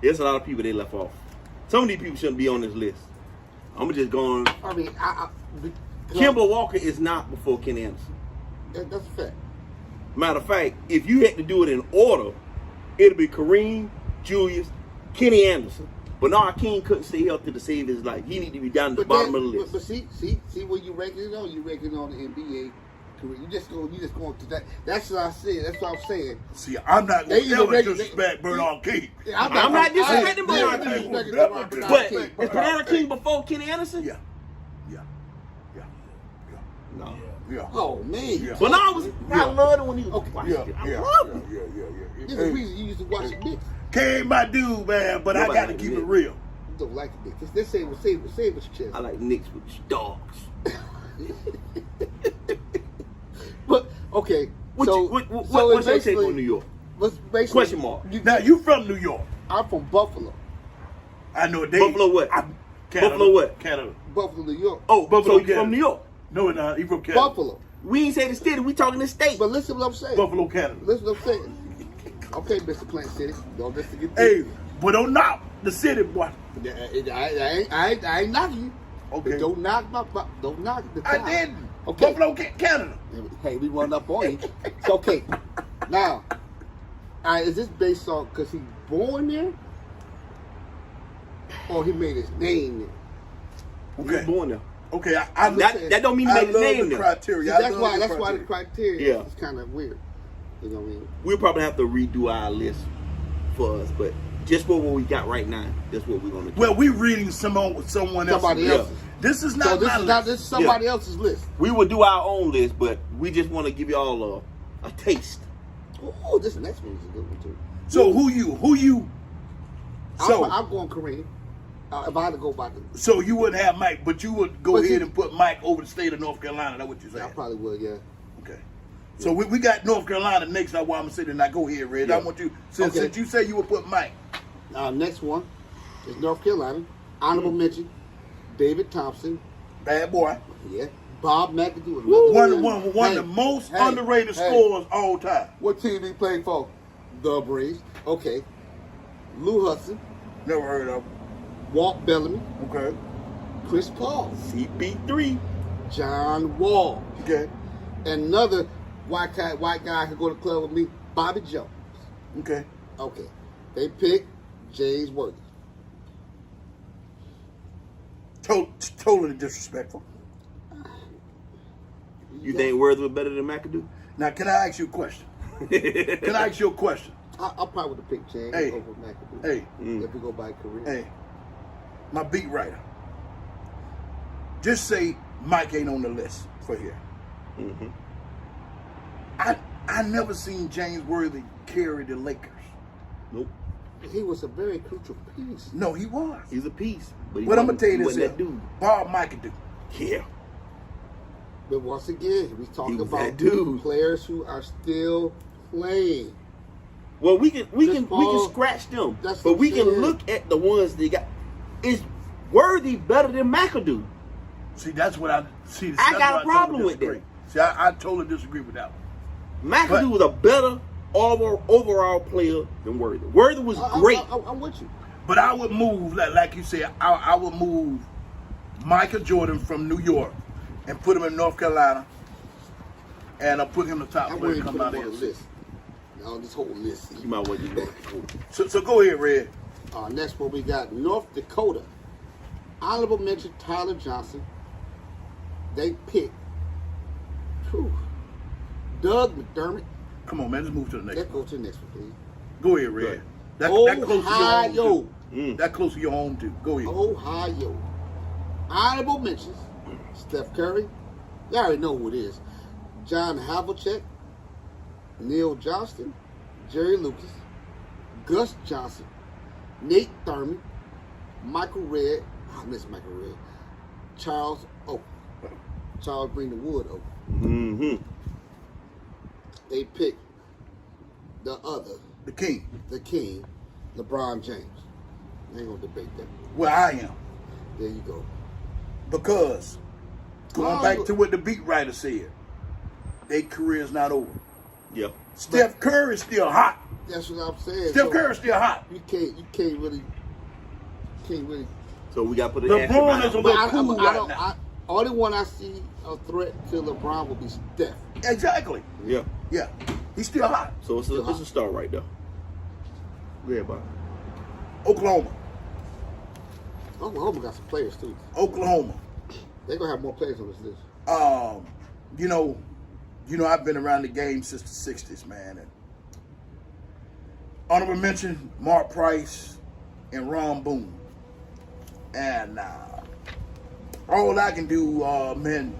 There's a lot of people they left off. Some of these people shouldn't be on this list. I'm just going. I mean, Kimball Walker is not before Kenny Anderson. That's a fact. Matter of fact, if you had to do it in order, it'd be Kareem, Julius, Kenny Anderson. But no, Akeem couldn't stay healthy to save his life. He need to be down at the bottom of the list. But see where you ranking it on? You ranking on the NBA career. You just going to that. That's what I said. That's what I'm saying. See, I'm not going They to either ever ready- disrespect Bernard King. I'm not disrespecting Bernard I'm King. disrespecting But- But King. is Bernard King before Kenny Anderson? Yeah. No. Yeah. Oh man. Yeah. But no, I loved it when he was Okay. watching Yeah. it. Yeah. I loved it. Yeah. There's a reason you used to watch the Knicks. King, my dude, man, but I Nobody got to like keep Nick. it real. You don't like the Knicks. Let's say it was chest. I like Knicks with dogs. But okay. What's it's your take basically- on New York? basically- Question mark. Now, you from New York. I'm from Buffalo. I know they. Buffalo what? Canada. Buffalo what? Canada. Buffalo, New York. Oh, Buffalo, so you Canada. from New York? No, no, he from Canada. Buffalo. We ain't say the city. We talking the state. But listen to what I'm saying. Buffalo, Canada. Listen to what I'm saying. Okay, Mr. Plant City. Don't just get Hey, but don't knock the city, boy. I ain't knocking you. Okay. But don't knock don't knock the town. I didn't. Okay. Buffalo, Canada. Hey, we run up on you. It's okay. Now, is this based on because he born there? Or he made his name there? He was Okay. born there. Okay, I That don't mean he I made his love name the there. criteria. See, I love that's why the criteria Yeah. is kind of weird. You know what I mean? We'll probably have to redo our list for us, but just for what we got right now, that's what we're gonna do. Well, we reading someone else's. Somebody list. else's. This is So not this my is not list. this is somebody else's list. We will do our own list, but we just want to give y'all a taste. Oh, this next one is a good one too. So who you? So I'm going Kareem. If I had to go by the, so you wouldn't have Mike, but you would go But ahead see- and put Mike over the state of North Carolina. That's what you're I saying. probably would, yeah. Okay. So we got North Carolina next. That's why I'm sitting. Now go ahead, Red. I Yeah. want you Okay. since you say you would put Mike. Next one is North Carolina. Honorable mention, David Thompson. Bad boy. Yeah. Bob McAdoo. One of the most underrated scorers all time. What team he played for? The Braves. Okay. Lou Hudson, Never heard of him. Walt Bellamy, Okay. Chris Paul, CP3. John Wall, Okay. and another white guy could go to the club with me, Bobby Jones. Okay. Okay. They picked James Worthy. Totally disrespectful. You think Worthy was better than McAdoo? Now, can I ask you a question? Can I ask you a question? I probably would have picked James Hey. over McAdoo. Hey, If we go by career. hey, my beat writer. Just say Mike ain't on the list for here. Mm-hmm. I never seen James Worthy carry the Lakers. Nope. He was a very crucial piece. No, he was. He's a piece. But, he But I'm gonna wasn't- tell you he this: wasn't here. that dude. Bob McAdoo. Yeah. But once again, we talking He was about that dude. players who are still playing. Well, we can Paul, scratch them, that's but what we I'm can saying. look at the ones they got. Is Worthy better than McAdoo? See, that's what I see. I that's got why a totally problem with disagree. that. See, I totally disagree with that one. McAdoo But- was a better overall player than Worthy. Worthy was great. I'm with you. But I would move, like you said, I would move Michael Jordan from New York and put him in North Carolina, and I'll put him the top I'm player ready to to come put out him on of the here. list. On this whole list. You might well do that. So go ahead, Red. Next one we got North Dakota. Honorable mention Tyler Johnson. They picked Doug McDermott. Come on, man, let's move to the next Let's one. go to the next one, please. Go ahead, Red. That close to your Ohio. home too. That close to your home too. Go ahead. Ohio. Honorable mentions Steph Curry. You already know who it is. John Havlicek, Neil Johnston, Jerry Lucas, Gus Johnson, Nate Thurman, Michael Redd. I miss Michael Redd. Charles Oak. Charles Greenwood Oak. Mm-hmm. They picked the other, The king. the king, LeBron James. I ain't gonna debate that. Where I am. There you go. Because Going back to what the beat writer said, their career's not over. Yeah. Steph Curry is still hot. That's what I'm saying. Steph Curry's still hot. You can't really. So we got to put an asterisk LeBron behind is a it. little cool right now. Only one I see a threat to LeBron will be Steph. Exactly. Yeah. Yeah. He's still hot. So it's a start right there. Go ahead, Bob. Oklahoma. Oklahoma got some players too. Oklahoma. They're gonna have more players on this list. You know, I've been around the game since the '60s, man. And honorable mention: Mark Price and Ron Boone. And all I can do, man,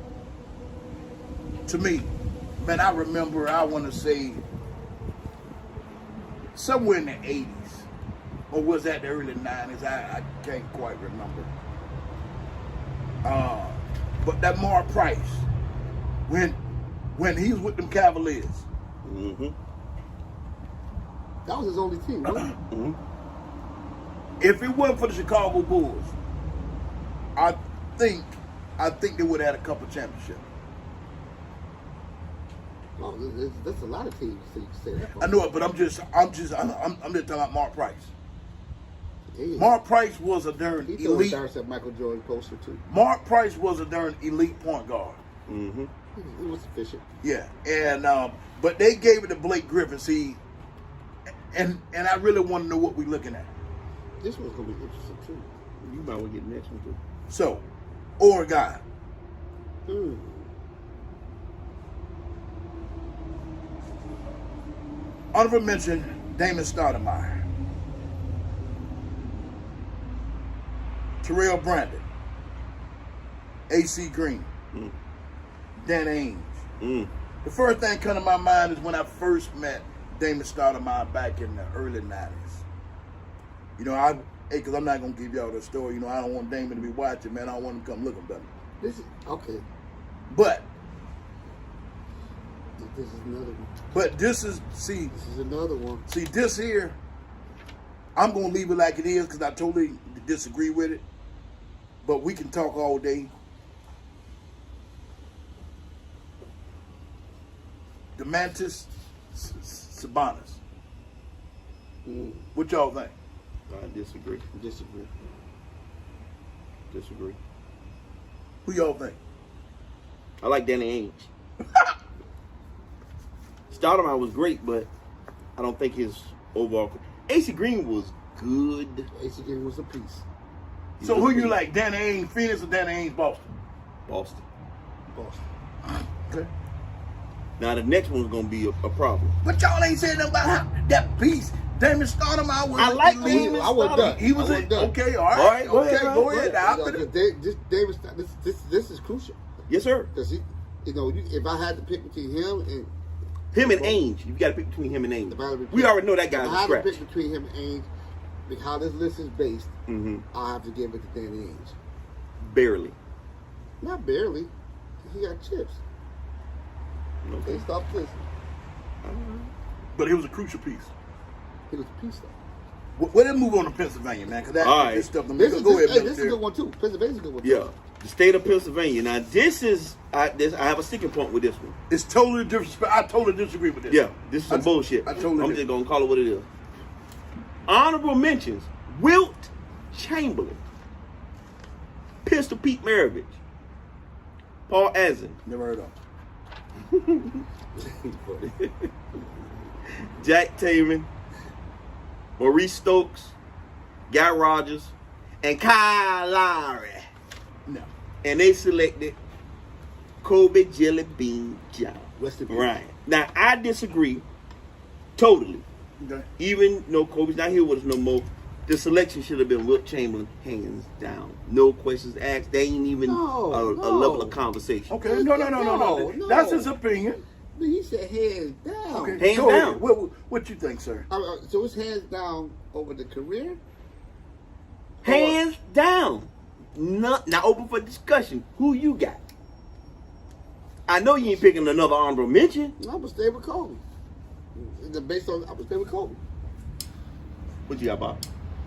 to me, man, I remember. I want to say somewhere in the '80s, or was that the early '90s? I can't quite remember. But that Mark Price, when he was with them Cavaliers, Mm-hmm. That was his only team, right? Mm-hmm. if it wasn't for the Chicago Bulls, I think they would have had a couple championships. Oh, there's a lot of teams that you can say that for. I know it, but I'm just talking about Mark Price. Yeah. Mark Price was a darn He threw elite. stars at Michael Jordan poster too. Mark Price was a darn elite point guard. Mm-hmm. He was efficient. Yeah, and but they gave it to Blake Griffin. See, and I really want to know what we're looking at. This one's gonna be interesting too. You might well get the next one too. So, Oregon, Hmm. honorable mention: Damon Stoudemire, Terrell Brandon, AC Green, Dan Ainge. Mm. The first thing come to my mind is when I first met Damon Stoudemire back in the early '90s. You know, because I'm not gonna give y'all the story. You know, I don't want Damon to be watching, man. I don't want him to come looking better. This is okay. But This is another one. this is This is another one. this here. I'm gonna leave it like it is because I totally disagree with it. But we can talk all day. Demantis Sabonis. Mm. What y'all think? I disagree. Disagree. Disagree. Who y'all think? I like Danny Ainge. Stoudemire was great, but I don't think his overall. AC Green was good. AC Green was a piece. So who you like, Danny Ainge Phoenix or Danny Ainge Boston? Boston. Boston. Okay. Now the next one's gonna be a problem. But y'all ain't saying nothing about how that piece. Damon Stoudemire was I like elite. Damon I was done. He was I was done. okay, all right. All right, go ahead, go man. ahead. Go After You know, this is crucial Yes, sir. because if I had to pick between him and Him and Ainge. You got to pick between him and If I had to Ainge. pick- We already know that if guy's I a had to scratch. pick between him and Ainge, because how this list is based, Mm-hmm. I'll have to give it to Danny Ainge. Barely. Not barely. He got chips. Okay. They stopped this. But he was a crucial piece. He was a piece though. Well, let's move on to Pennsylvania, man, because All right. this stuff. This is Go ahead, this is a Military. good one too. Pennsylvania's a good one too. Yeah. The state of Pennsylvania. Now this is I have a sticking point with this one. It's totally different. I totally disagree with this. Yeah, this is some bullshit. I totally I'm do. just gonna call it what it is. Honorable mentions: Wilt Chamberlain, Pistol Pete Maravich, Paul Azen, Never heard of him. Jack Taman, Maurice Stokes, Guy Rogers, and Kyle Lowry. No. And they selected Kobe Jelly Bean Johnson. Rest in peace. Right. Now I disagree totally. Okay. Even though Kobe's not here with us no more, the selection should have been Wilt Chamberlain, hands down. No questions asked. They ain't even No, a no. level of conversation. Okay. No. No. That's his opinion. But he said hands down. Okay. Hands Go ahead. down. What you think, sir? So it's hands down over the career. Hands down. Now open for discussion. Who you got? I know you ain't picking another honorable mention. I would stay with Kobe. Based on I would stay with Kobe. What you got, Bob?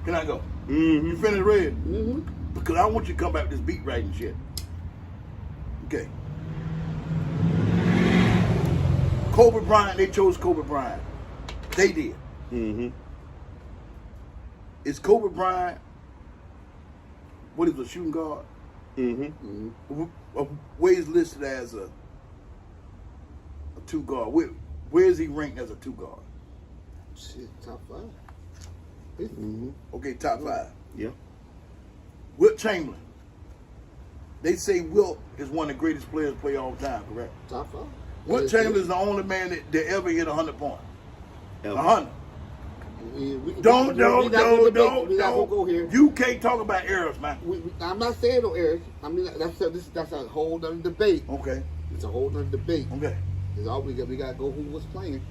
Can I go? Mm-hmm. You finished red? Mm-hmm. Because I want you to come back with this beat writing shit. Okay. Kobe Bryant, they chose Kobe Bryant. They did. Mm-hmm. Is Kobe Bryant, what is a shooting guard? Mm-hmm. Where he's listed as a two guard. Where is he ranked as a two guard? Shit, top 5. Okay, top 5. Yeah. Wilt Chamberlain. They say Wilt is one of the greatest players to play all time, correct? Top 5. Wilt Chamberlain is the only man that ever hit 100 points. Ever. 100. Don't go here. You can't talk about errors, man. I'm not saying no errors. I mean that's a whole other debate. Okay. It's a whole other debate. Okay. It's all we got to go who was playing.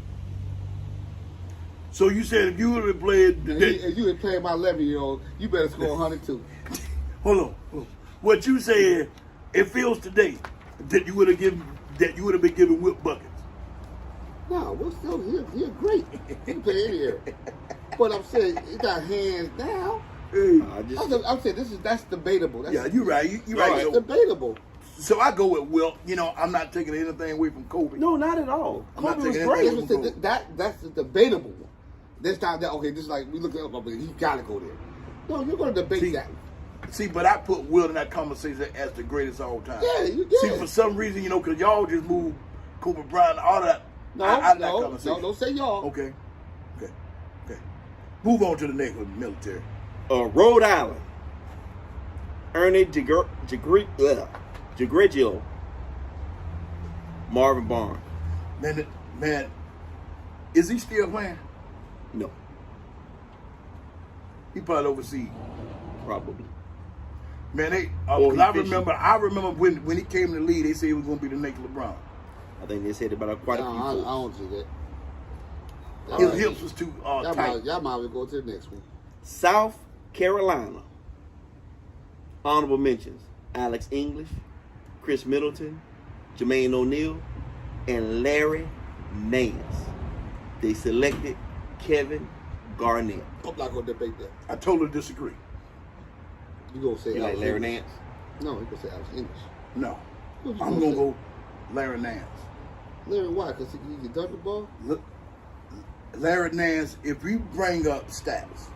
So you said if you would have played If you had played my 11-year-old, you better score 102. Hold on. What you said, it feels today that you would have been giving Wilt buckets. No, we're still here. You're great. You can play any area. But I'm saying he got hands down. Hey. I'm saying that's debatable. Yeah, you're right. You're right. It's debatable. So I go with Wilt. You know, I'm not taking anything away from Kobe. No, not at all. I'm not Kobe was taking great. anything. That's the debatable one. This time that okay, just like we look at but he gotta go there. No, you're gonna debate that. See, but I put Wilt in that conversation as the greatest of all time. Yeah, you did. See, for some reason, you know, because y'all just moved Kobe Bryant all that. No, don't say y'all. Okay. Move on to the next one, military. Rhode Island. Ernie Jagreggio. Marvin Barnes. Man, is he still playing? No, He probably overseas. probably. Man, Or he I fishing. remember when he came to the league, they said he was going to be the next LeBron. I think they said about quite a few. I folks. don't see that. His hips was too tight. Y'all might go to the next one. South Carolina. Honorable mentions: Alex English, Chris Middleton, Jermaine O'Neal, and Larry Nance. They selected Kevin Garnett. I'm not gonna debate that. I totally disagree. You gonna say You like Alex Larry English? Nance? No, you gonna say Alex English. No. Who you I'm gonna going to say? go Larry Nance. Larry, why? Because he can dunk the ball? Look, Larry Nance, if you bring up stats,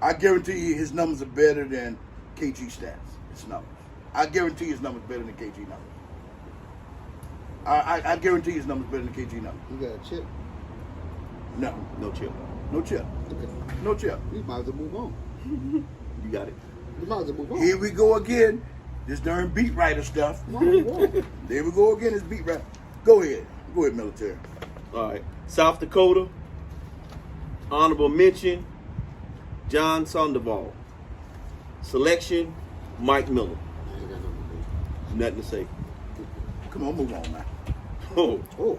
I guarantee you his numbers are better than KG stats. His numbers. I guarantee his numbers better than KG numbers. I guarantee his numbers better than KG numbers. You got a chip? No. No chip. No chip. Okay. No chip. We might as well move on. You got it. We might as well move on. Here we go again. This darn beat writer stuff. Might as well move on. There we go again. This beat writer. Go ahead, military. All right. South Dakota. Honorable mention: John Sandoval. Selection: Mike Miller. I ain't got nothing Nothing to say. Come on, move on, man. Oh, to do. Oh,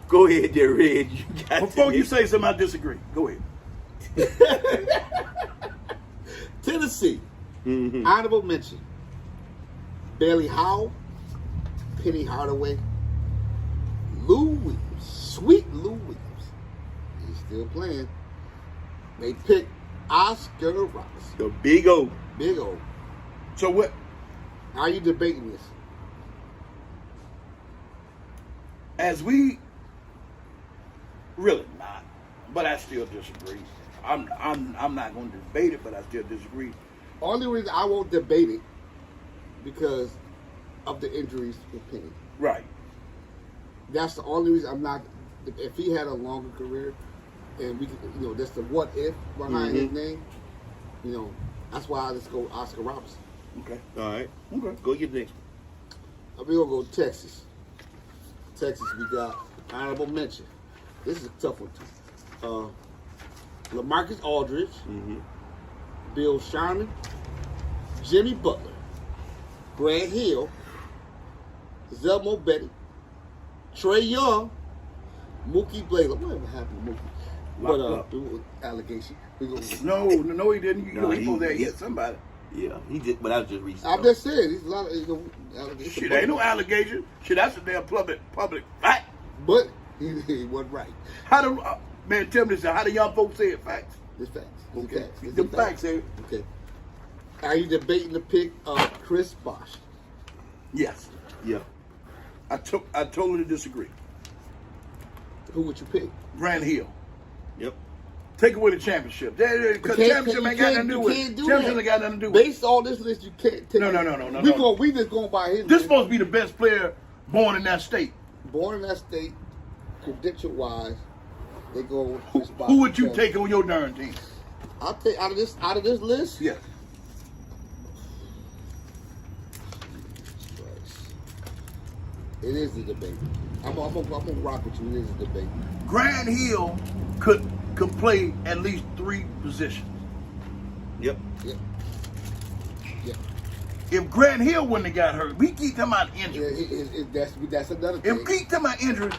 go ahead, Jared. You got Before to you say something, I disagree. Go ahead. Tennessee. Mhm. Honorable mention: Bailey Howell, Penny Hardaway, Lou Williams, sweet Lou Williams. He's still playing. They picked Oscar Robertson. The Big O. Big O. So what? How are you debating this? As we really not, but I still disagree. I'm not going to debate it, but I still disagree. Only reason I won't debate it because of the injuries with Penny. Right. That's the only reason I'm not. If he had a longer career, and we, that's the what if behind his name. That's why I just go Oscar Robertson. Okay. All right. Okay. Go get the next one. We're gonna go Texas. Texas, we got honorable mention. This is a tough one too. LaMarcus Aldridge, Mm-hmm. Bill Sharman, Jimmy Butler, Grant Hill, Zelmo Betty, Trey Young, Mookie Blaylock. Whatever happened to Mookie? Locked up. It was allegation. We go. No, he didn't. You know, No, he supposed to he- hit somebody. Yeah, he did, but that was just recent. I'm just saying, there's a lot of allegations. Shit, ain't no allegation. Shit, that's a damn public fact. But he wasn't right. How do man tell me this? How do young folks say it? Facts. It's facts. It's Okay. facts. It's Them facts. facts, eh? Okay. Are you debating the pick of Chris Bosh? Yes. Yeah. I totally disagree. Who would you pick? Grant Hill. Yep. Take away the championship. Because championship ain't got nothing to do with it. Championship ain't got nothing to do with it. Based on this list, you can't take No. We just going by his This list. supposed to be the best player born in that state. Born in that state, credential-wise, they go with Chris Bosh. Who would you take on your darn team? I'll take out of this list. Yes. It is a debate. I'm gonna rock with you. It is a debate. Grant Hill could play at least 3 positions. Yep. Yeah. Yeah. If Grant Hill wouldn't have got hurt, we keep talking about Yeah, injury. that's another thing. If we keep talking about injury,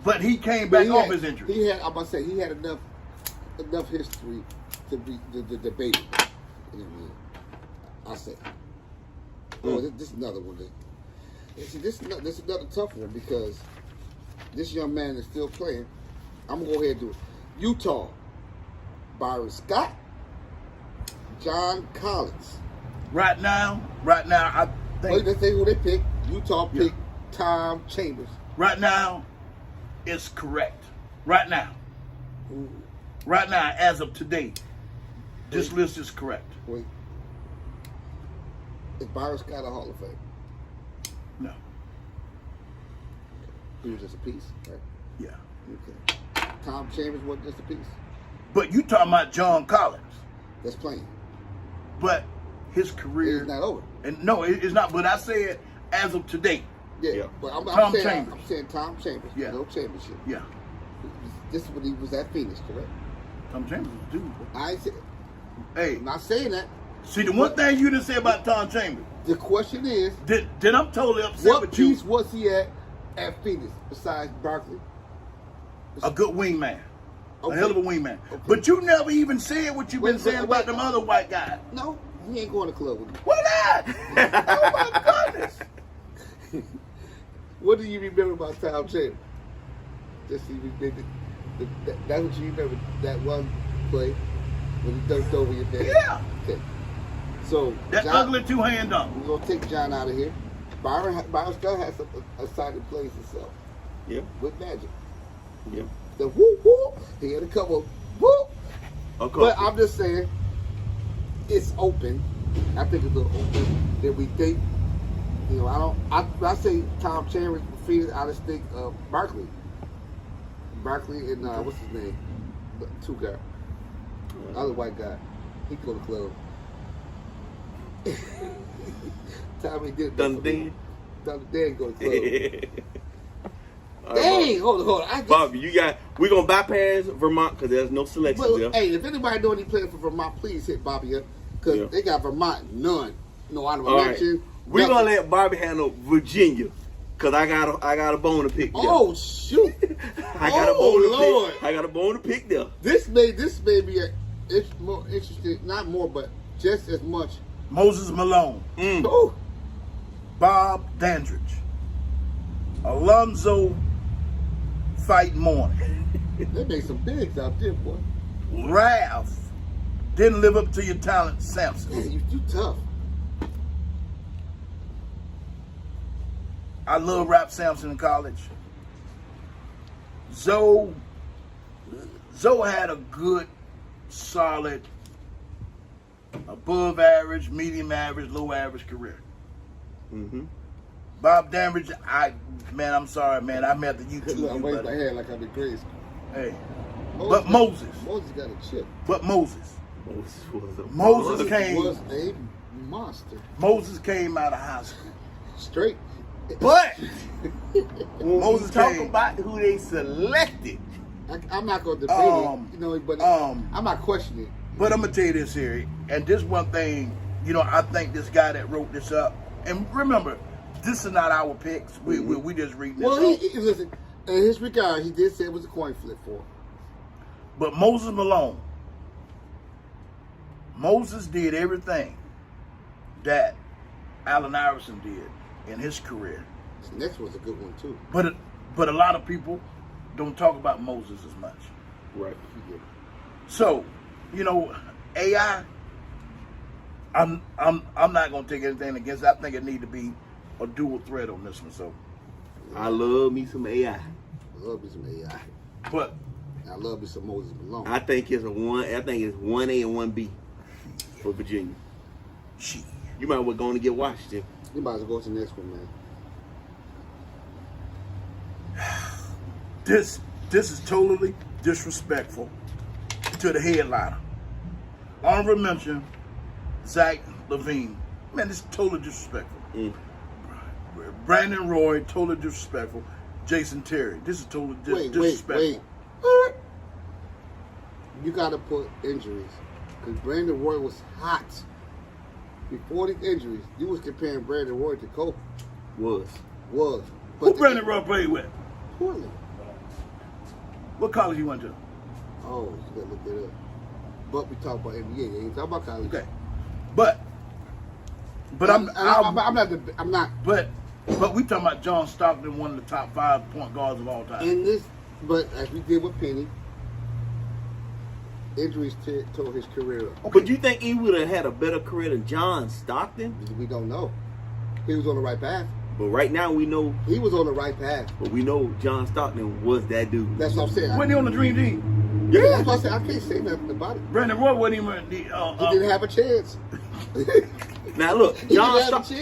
but he came back off his injury. I'm about to say he had enough history to be the debated. You know what I mean? I'll say. Oh, this is another one. See, this is another tough one because this young man is still playing. I'm gonna go ahead and do it. Utah, Byron Scott, John Collins. Right now, I think. Let's say who they picked. Utah picked Tom Chambers. Right now, it's correct. Right now, as of today, this list is correct. Wait. Is Byron Scott a Hall of Fame? No. He was just a piece, right? Yeah. Okay. Tom Chambers wasn't just a piece. But you talking about John Collins. That's playing. But his career. It's not over. And no, it's not. But I said as of today. Yeah. Yeah. But I'm Tom saying, Chambers. I'm saying Tom Chambers. Yeah. No championship. Yeah. This is when he was at Phoenix, correct? Tom Chambers is a dude. I ain't say, Hey, I'm not saying that. see the one thing you didn't say about Tom Chambers. The question is, Then I'm totally upset what with you. piece was he at Phoenix besides Barkley? A good wingman. Okay. A hell of a wingman. Okay. But you never even said what you've been Wait, saying wait, about wait. them other white guys. No, he ain't going to club with me. Why not? Oh my goodness. What do you remember about Tom Chambers? Just so you remember, that's what you remember, that one play when he dunked over your head? Yeah. Okay. So, That John, ugly two-hand dunk. we're going to take John out of here. Byron Scott has some exciting plays himself Yeah. with Magic. Yeah. The whoop whoop, he had a couple whoop. Okay. But I'm just saying, it's open. I think it's a little open than we think. You know, I say Tom Chambers defeated. I just think Barkley and what's his name, the two guy, other white guy. He go to club. Tommy did. Dundee. Dundee go to club. All right, Dang, hold on. Bobby, we're gonna bypass Vermont because there's no selections Well, there. hey, if anybody know any players for Vermont, please hit Bobby up because they got Vermont none. No honorable All right. mention. We're nothing. gonna let Bobby handle Virginia because I got a bone to pick there. Oh shoot! I got a oh, bone to Lord. pick. I got a bone to pick there. This may be it's more interesting, not more, but just as much. Moses Malone. Oh, Bob Dandridge. Alonzo Fight Morning. they made some bigs out there, boy. Ralph didn't live up to your talent, Samson. Man, you tough. I love Rap Sampson in college. Zoe had a good, solid, above average, medium average, low average career. Mm-hmm. Bob Dandridge, I'm sorry, man. I'm at the YouTube. Look, I'm you, waving my buddy. hand like I'm in grade school. Hey, but Moses. Moses got a chip. But Moses. Moses Moses came. Was a monster. Moses came out of high school. Straight. But when Moses we talk came. about who they selected, I'm not going to debate it, you know, but I'm not questioning it. But I'm gonna tell you this here, and this one thing, you know, I think this guy that wrote this up, and remember, this is not our picks. We just reading this. Well, off. listen, in his regard, he did say it was a coin flip for him. But Moses Malone, Moses did everything that Allen Iverson did in his career. This next one's a good one, too. But a lot of people don't talk about Moses as much. right? So, you know, AI, I'm not gonna take anything against it. I think it need to be a dual threat on this one. So, I love me some AI. I love me some AI. but I love me some Moses Malone. I think it's 1A and 1B for Virginia. she. You might well go on to get Washington. You might as well go to the next one, man. This is totally disrespectful to the headliner. Honorable mention, Zach Levine. Man, this is totally disrespectful. Brandon Roy, totally disrespectful. Jason Terry, this is totally disrespectful. Wait. You got to put injuries. Because Brandon Roy was hot. Before the injuries, you was comparing Brandon Roy to Kobe. Was. Was. Who Brandon Roy played with? Portland. What college you went to? Oh, you got to look that up. But we talk about NBA. You ain't talking about college. Okay, but I'm not But we talking about John Stockton, one of the top 5 point guards of all time. in this. But as we did with Penny, injuries tore his career up. But you think he would have had a better career than John Stockton? We don't know. He was on the right path. But right now we know. He was on the right path. But we know John Stockton was that dude. That's what I'm saying. Wasn't he on the Dream Team? Yeah, that's what I said. I can't say nothing about it. Brandon Roy wasn't even He didn't have a chance. Now look, He John didn't have a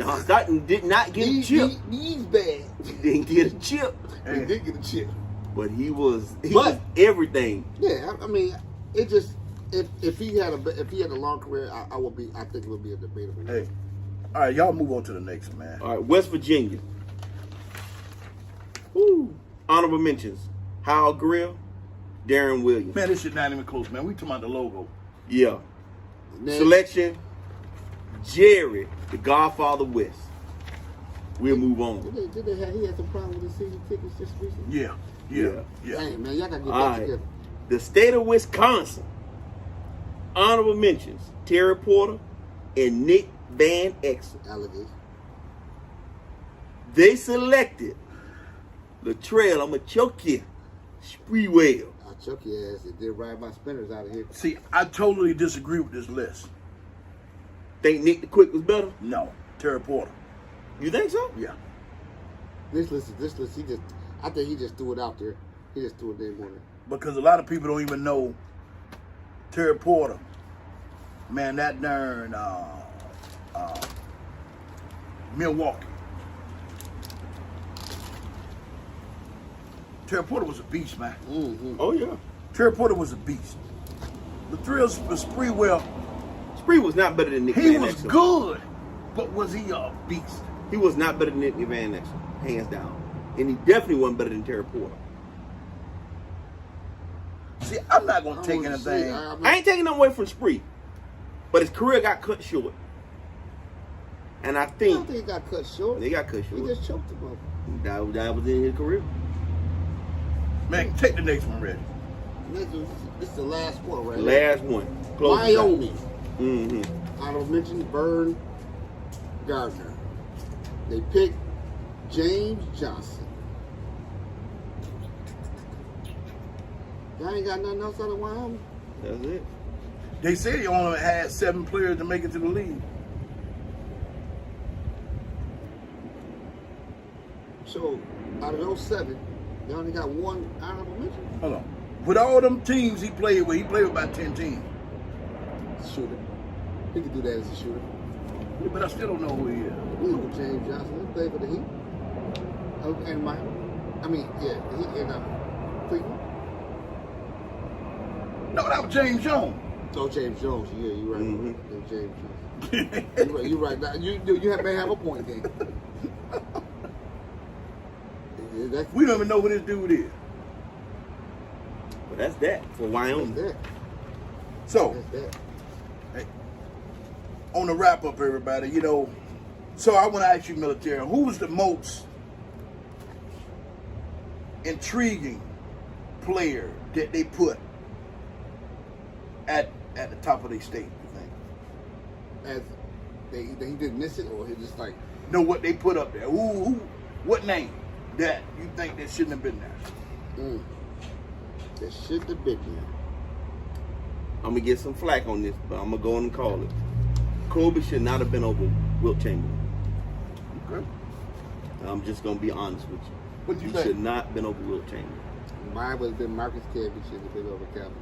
chance. Stockton did not get a chip. He's bad. He didn't get a chip, He did get a chip. but he was But- everything. Yeah, I mean, it just if he had a long career, I think it would be a debatable. Hey, all right, y'all move on to the next one, man. All right, West Virginia. Woo. Honorable mentions: Hal Grill, Darren Williams. Man, this shit not even close, man. We talking about the logo. Yeah. Man, Selection: Jerry, the Godfather West. We'll move on. he had some problem with his season tickets just recently? Yeah. Dang, man, y'all gotta get All that right. together. The state of Wisconsin. Honorable mentions: Terry Porter and Nick Van Exel. Alligators. They selected Latrell, I'ma choke you, Sprewell. I'll choke your ass and then ride my spinners out of here. See, I totally disagree with this list. Think Nick the Quick was better? No, Terry Porter. You think so? Yeah. This list, I think he just threw it out there. He just threw a name on it. Because a lot of people don't even know Terry Porter. Man, that darn Milwaukee. Terry Porter was a beast, man. Mm-hmm. Oh yeah. Terry Porter was a beast. The thrills was Sprewell. Spree was not better than Nick He Van was Exel. good, but was he a beast? He was not better than Nick Van Exel, hands down. And he definitely wasn't better than Terry Porter. See, I'm not gonna take I wanna anything. I ain't taking nothing away from Spree, but his career got cut short. And I I don't think think he got cut short. they got cut He short. just choked him up. That was in his career. Man, take the next one, Reggie. This is the last one, right? Last one. Close it out. Wyoming. Mm-hmm. I don't mention Vern Gardner. They picked James Johnson. Y'all ain't got nothing else out of Wyoming? That's it. They said he only had 7 players to make it to the league. So, out of those 7, they only got one honorable mention. Hold on. With all them teams he played with about 10 teams. Shooter. He could do that as a shooter. Yeah, but I still don't know who he is. We know James Johnson. He played for the Heat. And Miami. I mean, yeah, the Heat and Cleveland. No, that was James Jones. Oh, James Jones. Yeah, you're right. Mhm. Yeah, James Jones. You're right. Now, you may have a point there. Yeah, that's We don't even know who this dude is. But that's that for Wyoming. that. So, That's that. on the wrap up, everybody, so I want to ask you, military, who was the most intriguing player that they put at the top of their state, you think? As he didn't miss it, or he just like Know what they put up there? What name that you think that shouldn't have been there? that should have been there. I'm gonna get some flack on this, but I'm gonna go and call it. Kobe should not have been over Wilt Chamberlain. Okay. I'm just gonna be honest with you. What you He think? should not have been over Wilt Chamberlain. Mine would have been Marcus Camby. Should have been over Calvin.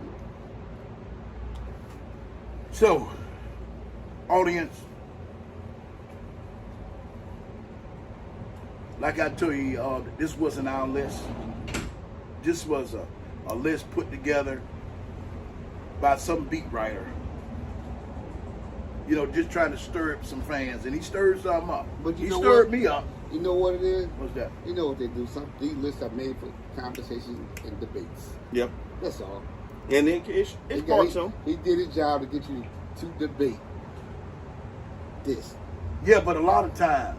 So, audience, like I told you, this wasn't our list. This was a list put together by some beat writer. You know, just trying to stir up some fans, and he stirred something up. But you he know stirred what? me up. You know what it is? What's that? You know what they do? These lists are made for conversations and debates. Yep. That's all. And it's part so. He did his job to get you to debate this. Yeah, but a lot of times,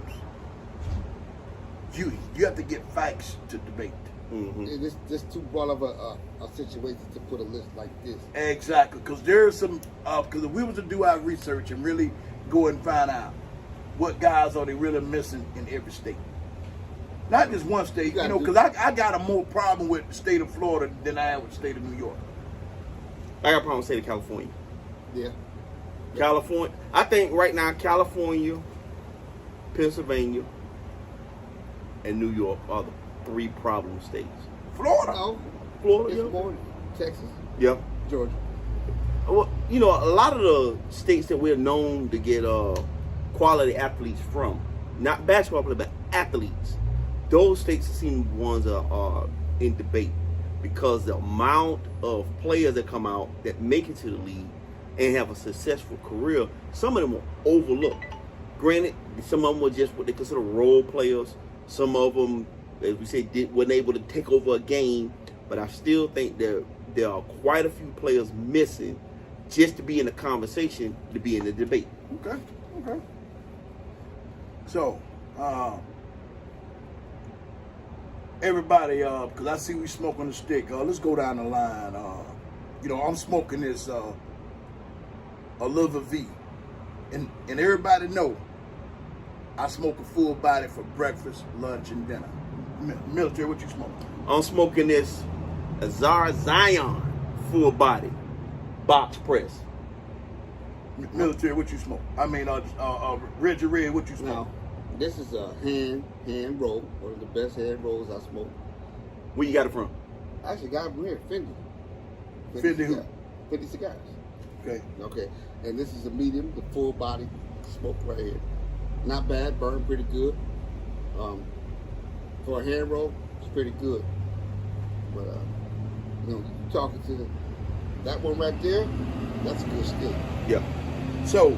you have to get facts to debate. Mm-hmm. And this too broad of a situation to put a list like this. Exactly, because there's some. Because if we were to do our research and really go and find out what guys are they really missing in every state, not just one state, you know, because I got a more problem with the state of Florida than I have with the state of New York. I got a problem with the state of California. Yeah. California. I think right now California, Pennsylvania, and New York are the 3 problem states. Florida. No, Florida, it's yeah. more Texas, Yep. Georgia. Well, you know, a lot of the states that we're known to get quality athletes from, not basketball players, but athletes, those states seem the ones that are in debate because the amount of players that come out that make it to the league and have a successful career, some of them are overlooked. Granted, some of them were just what they consider role players. Some of them, as we say, weren't able to take over a game. But I still think there are quite a few players missing just to be in the conversation, to be in the debate. Okay. So, everybody, because I see we smoking the stick. Let's go down the line. You know, I'm smoking this Oliva V, and everybody know I smoke a full body for breakfast, lunch, and dinner. Military, what you smoking? I'm smoking this Azar Zion full body box press. Military, what you smoke? I mean, Reggie Red, what you smoke? Now, this is a hand roll, one of the best hand rolls I smoke. Where you got it from? I actually got them here, Fendi. Fendi who? Fendi cigars. Okay. Okay, and this is a medium, the full body smoke right here. Not bad, burn pretty good. For a hand roll, it's pretty good. But you know, you talking to that one right there, that's a good stick. Yeah. So,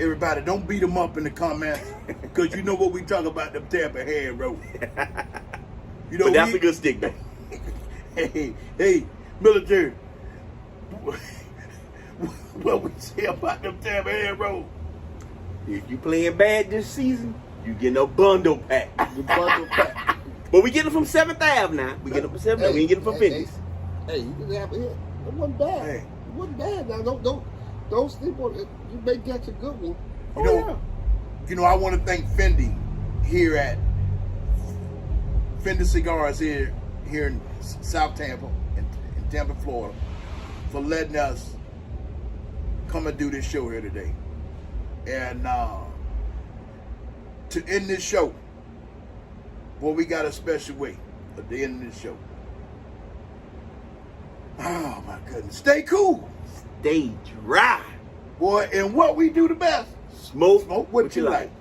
everybody, don't beat them up in the comments, because you know what we talk about, them Tampa hand roll. You know, But that's a good stick, though. hey, military. What we say about them Tampa hand roll? If you playing bad this season, you getting a bundle pack. The bundle pack. But we getting them from 7th Ave now. We getting them from 7th Ave. We ain't getting them from Fendi's. Hey, you didn't have it here. It wasn't bad. Hey. It wasn't bad. Now don't sleep on it. You may get a good one. You know, I want to thank Fendi here at Fendi Cigars here in South Tampa, in Tampa, Florida, for letting us come and do this show here today. And to end this show, boy, we got a special way at the end of this show. Oh my goodness. Stay cool. Stay dry. Boy, and what we do the best. Smoke Smoke what you like.